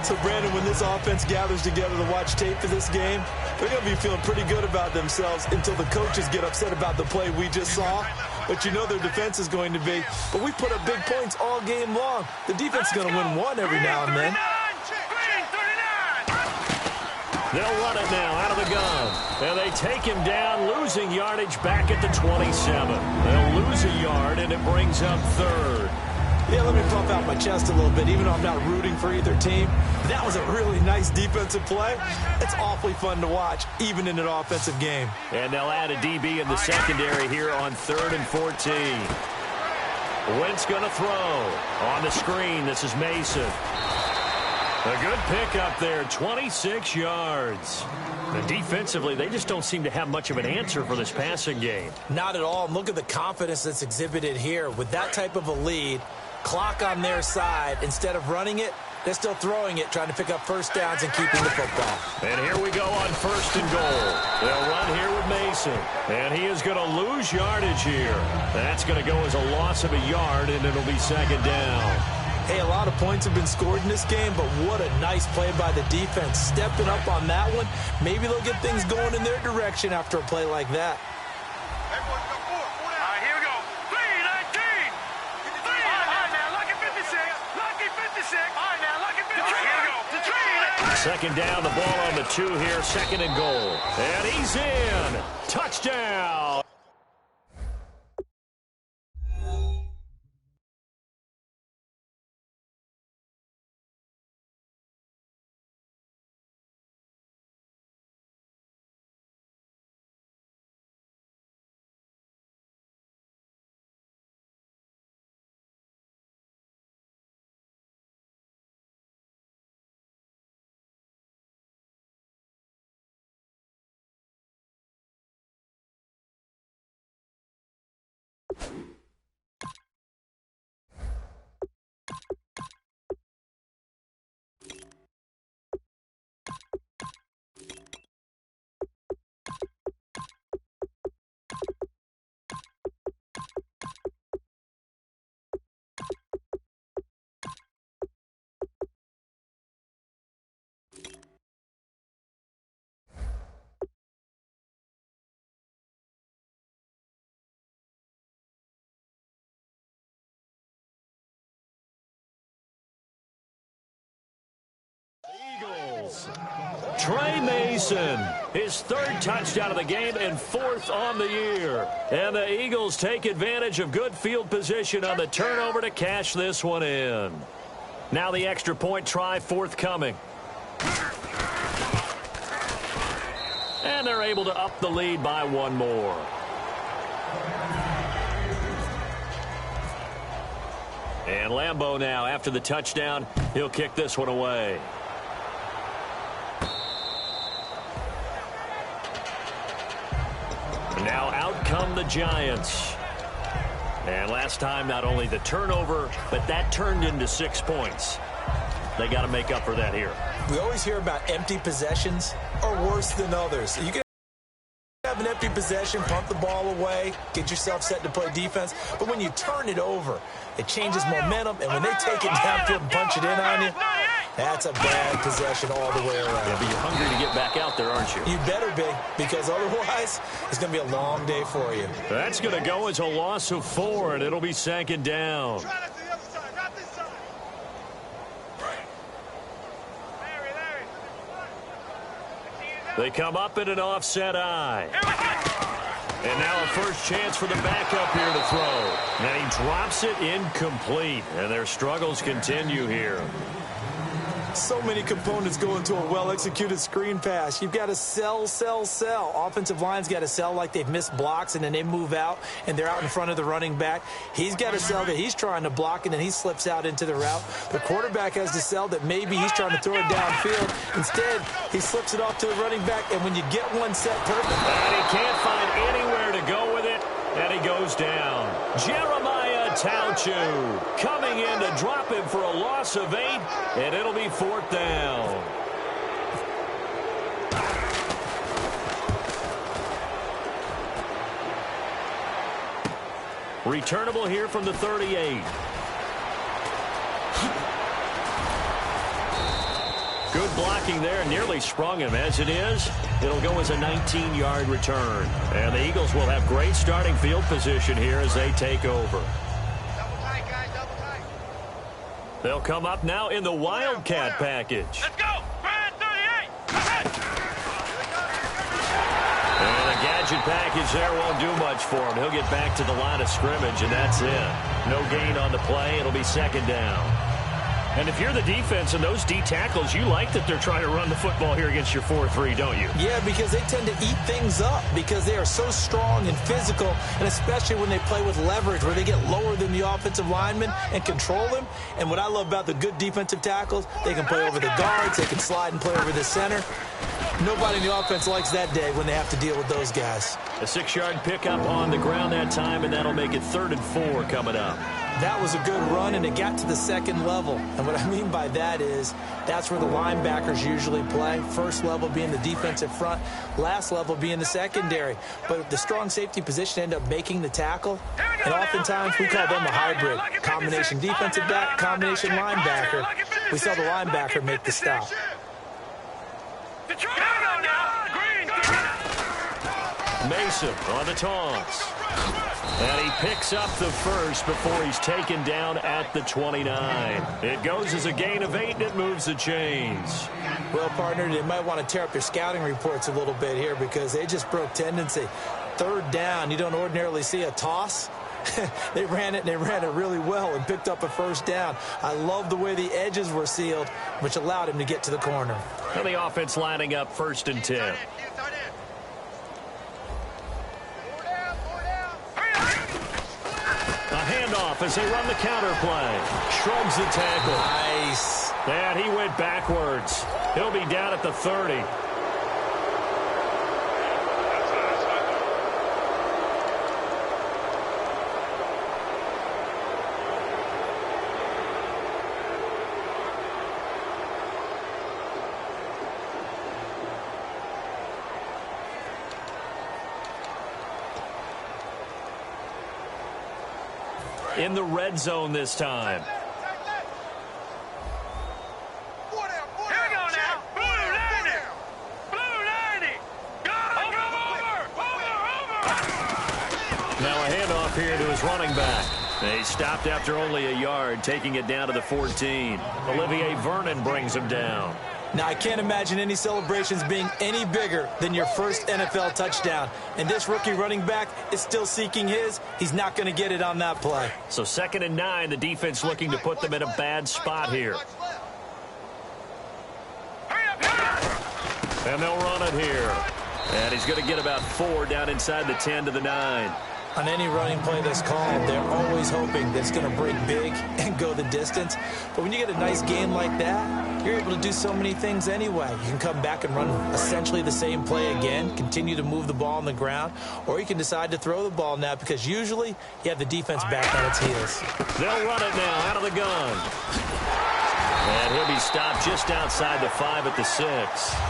So, Brandon, when this offense gathers together to watch tape for this game, they're going to be feeling pretty good about themselves until the coaches get upset about the play we just saw. But you know their defense is going to be. But we put up big points all game long. The defense is going to win one every now and then. They'll run it now out of the gun. And they take him down, losing yardage back at the 27. They'll lose a yard, and it brings up third. Yeah, let me puff out my chest a little bit, even though I'm not rooting for either team. That was a really nice defensive play. It's awfully fun to watch, even in an offensive game. And they'll add a DB in the secondary here on 3rd and 14. Wentz going to throw. On the screen, this is Mason. A good pickup there, 26 yards. And defensively, they just don't seem to have much of an answer for this passing game. Not at all. And look at the confidence that's exhibited here. With that type of a lead, clock on their side, instead of running it, they're still throwing it, trying to pick up first downs and keeping the football. And here we go on 1st and goal. They'll run here with Mason. And he is going to lose yardage here. That's going to go as a loss of a yard, and it'll be second down. Hey, a lot of points have been scored in this game, but what a nice play by the defense. Stepping up on that one, maybe they'll get things going in their direction after a play like that. All right, here we go. 3-19. All right, now, lucky 56. Lucky 56. All right, now, lucky 56. Here we go. Second down, the ball on the 2 here, 2nd and goal. And he's in. Touchdown. Eagles. Trey Mason, his 3rd touchdown of the game and 4th on the year. And the Eagles take advantage of good field position on the turnover to cash this one in. Now the extra point try forthcoming. And they're able to up the lead by 1 more. And Lambeau now, after the touchdown, he'll kick this one away. Now out come the Giants. And last time, not only the turnover, but that turned into 6 points. They got to make up for that here. We always hear about empty possessions are worse than others. You can have an empty possession, pump the ball away, get yourself set to play defense. But when you turn it over, it changes momentum. And when they take it downfield and punch it in on you, that's a bad possession all the way around. Yeah, but you're hungry to get back out there, aren't you? You better be, because otherwise it's going to be a long day for you. That's going to go as a loss of 4, and it'll be second down. They come up in an offset eye. And now a first chance for the backup here to throw. And he drops it incomplete. And their struggles continue here. So many components go into a well-executed screen pass. You've got to sell. Offensive line's got to sell like they've missed blocks, and then they move out, and they're out in front of the running back. He's got to sell that he's trying to block, and then he slips out into the route. The quarterback has to sell that maybe he's trying to throw it downfield. Instead, he slips it off to the running back, and when you get one set perfect. And he can't find anywhere to go with it, and he goes down. Jeremiah Tauchu coming in to drop him for a loss of 8, and it'll be 4th down. Returnable here from the 38. Good blocking there, nearly sprung him. As it is, it'll go as a 19-yard return. And the Eagles will have great starting field position here as they take over. Double tight, guys, double tight. They'll come up now in the Wildcat package. Let's go! Brad 38! And a gadget package there won't do much for him. He'll get back to the line of scrimmage, and that's it. No gain on the play. It'll be 2nd down. And if you're the defense and those D tackles, you like that they're trying to run the football here against your 4-3, don't you? Yeah, because they tend to eat things up because they are so strong and physical, and especially when they play with leverage where they get lower than the offensive lineman and control him. And what I love about the good defensive tackles, they can play over the guards, they can slide and play over the center. Nobody in the offense likes that day when they have to deal with those guys. A 6-yard pickup on the ground that time, and that'll make it 3rd and 4 coming up. That was a good run, and it got to the 2nd level. And what I mean by that is that's where the linebackers usually play. First level being the defensive front, last level being the secondary. But the strong safety position ended up making the tackle. And oftentimes we call them a hybrid. Combination defensive back, combination linebacker. We saw the linebacker make the stop. Mason on the taunts. And he picks up the first before he's taken down at the 29. It goes as a gain of 8, and it moves the chains. Well, partner, they might want to tear up their scouting reports a little bit here because they just broke tendency. 3rd down, you don't ordinarily see a toss. They ran it, and they ran it really well and picked up a 1st down. I love the way the edges were sealed, which allowed him to get to the corner. And the offense lining up 1st and 10. Handoff as they run the counter play. Shrugs the tackle. Nice. And he went backwards. He'll be down at the 30. In the red zone this time. Here we go now. Blue 90. Blue 90. Over. Now a handoff here to his running back. He stopped after only a yard, taking it down to the 14. Olivier Vernon brings him down. Now, I can't imagine any celebrations being any bigger than your first NFL touchdown. And this rookie running back is still seeking his. He's not going to get it on that play. So 2nd and 9, the defense looking to put them in a bad spot here. And they'll run it here. And he's going to get about 4 down inside the 10 to the 9. On any running play that's called, they're always hoping that it's going to break big and go the distance. But when you get a nice game like that, you're able to do so many things anyway. You can come back and run essentially the same play again, continue to move the ball on the ground, or you can decide to throw the ball now because usually you have the defense back on its heels. They'll run it now out of the gun. And he'll be stopped just outside the 5 at the 6.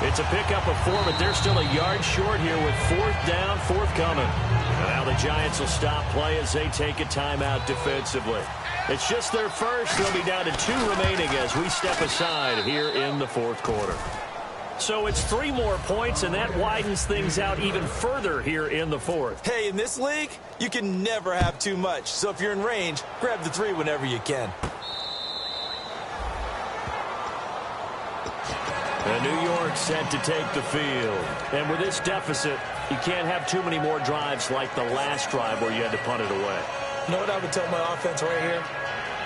It's a pickup of 4, but they're still a yard short here with 4th down, 4th coming. And now the Giants will stop play as they take a timeout defensively. It's just their first. They'll be down to 2 remaining as we step aside here in the 4th quarter. So it's 3 more points, and that widens things out even further here in the 4th. Hey, in this league, you can never have too much. So if you're in range, grab the 3 whenever you can. And New York set to take the field. And with this deficit, you can't have too many more drives like the last drive where you had to punt it away. You know what I would tell my offense right here?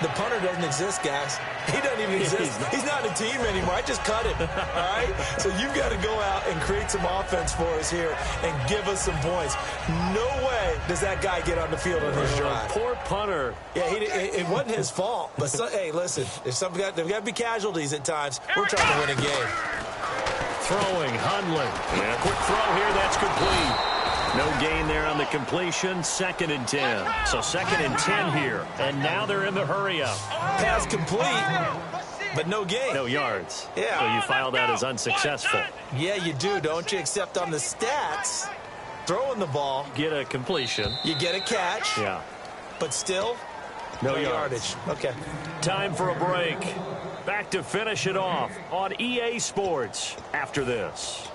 The punter doesn't exist, guys. He doesn't even exist. He's not a team anymore. I just cut him, all right? So you've got to go out and create some offense for us here and give us some points. No way does that guy get on the field on this drive. Poor punter. Yeah, it wasn't his fault. But, hey, listen, there's got to be casualties at times. We're trying to win a game. Throwing, Hundley. And a quick throw here, that's complete. No gain there on the completion. 2nd and 10. So 2nd and 10 here. And now they're in the hurry-up. Pass complete, but no gain. No yards. Yeah. So you file that as unsuccessful. Yeah, you do, don't you? Except on the stats, throwing the ball. Get a completion. You get a catch. Yeah. But still, no yardage. Okay. Time for a break. Back to finish it off on EA Sports after this.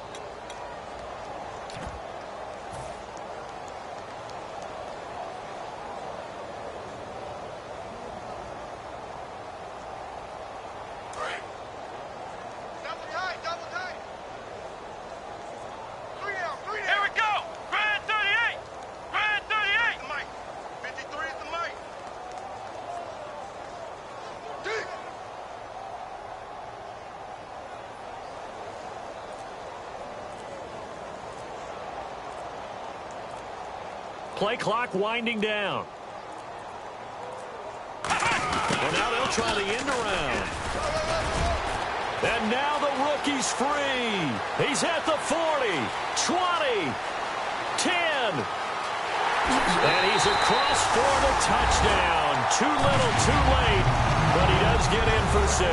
Play clock winding down. And now they'll try the end around. And now the rookie's free. He's at the 40, 20, 10. And he's across for the touchdown. Too little, too late. But he does get in for 6.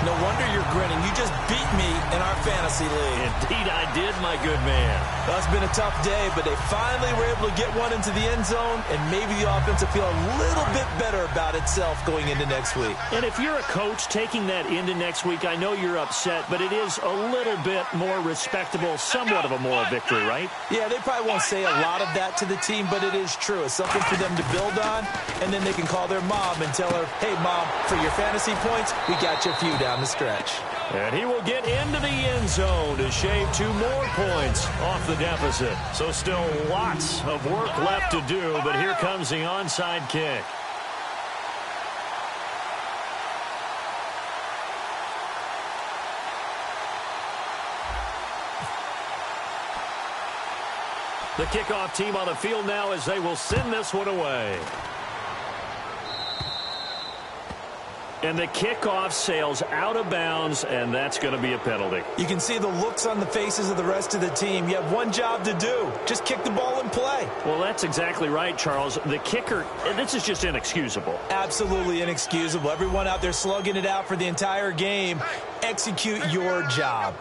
No wonder you're grinning. You just beat me in our fantasy league. Indeed I did, my good man. That's been a tough day, but they finally were able to get one into the end zone, and maybe the offense will feel a little bit better about itself going into next week. And if you're a coach taking that into next week, I know you're upset, but it is a little bit more respectable, somewhat of a moral victory, right? Yeah, they probably won't say a lot of that to the team, but it is true. It's something for them to build on, and then they can call their mom and tell her, hey, Mom, for your fantasy points, we got you a few down the stretch. And he will get into the end zone to shave 2 more points off the deficit. So still lots of work left to do, but here comes the onside kick. The kickoff team on the field now as they will send this one away. And the kickoff sails out of bounds, and that's going to be a penalty. You can see the looks on the faces of the rest of the team. You have one job to do. Just kick the ball and play. Well, that's exactly right, Charles. The kicker, this is just inexcusable. Absolutely inexcusable. Everyone out there slugging it out for the entire game. Execute your job.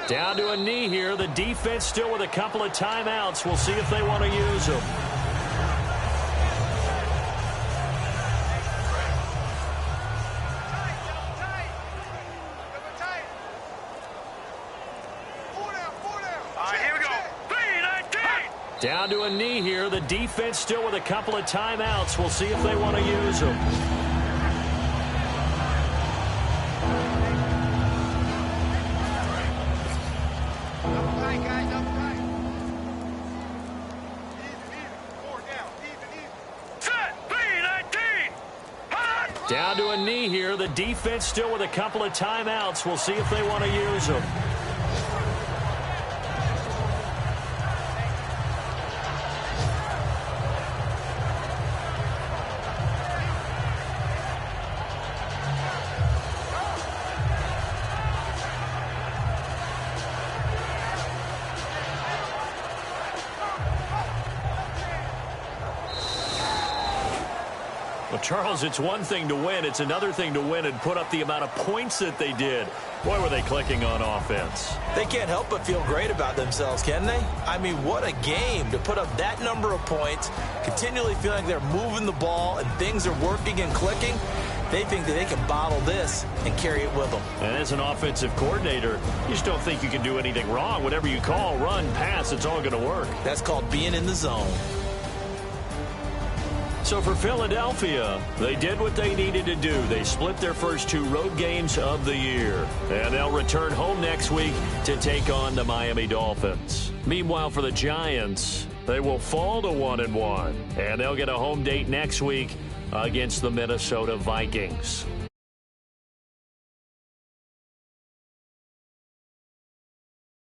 Down to a knee here. The defense still with a couple of timeouts. We'll see if they want to use them. Down to a knee here. The defense still with a couple of timeouts. We'll see if they want to use them. Down to a knee here. The defense still with a couple of timeouts. We'll see if they want to use them. Charles, it's one thing to win. It's another thing to win and put up the amount of points that they did. Boy, were they clicking on offense. They can't help but feel great about themselves, can they? I mean, what a game to put up that number of points, continually feeling like they're moving the ball and things are working and clicking. They think that they can bottle this and carry it with them. And as an offensive coordinator, you just don't think you can do anything wrong. Whatever you call, run, pass, it's all going to work. That's called being in the zone. So for Philadelphia, they did what they needed to do. They split their first 2 road games of the year. And they'll return home next week to take on the Miami Dolphins. Meanwhile, for the Giants, they will fall to 1-1. And they'll get a home date next week against the Minnesota Vikings.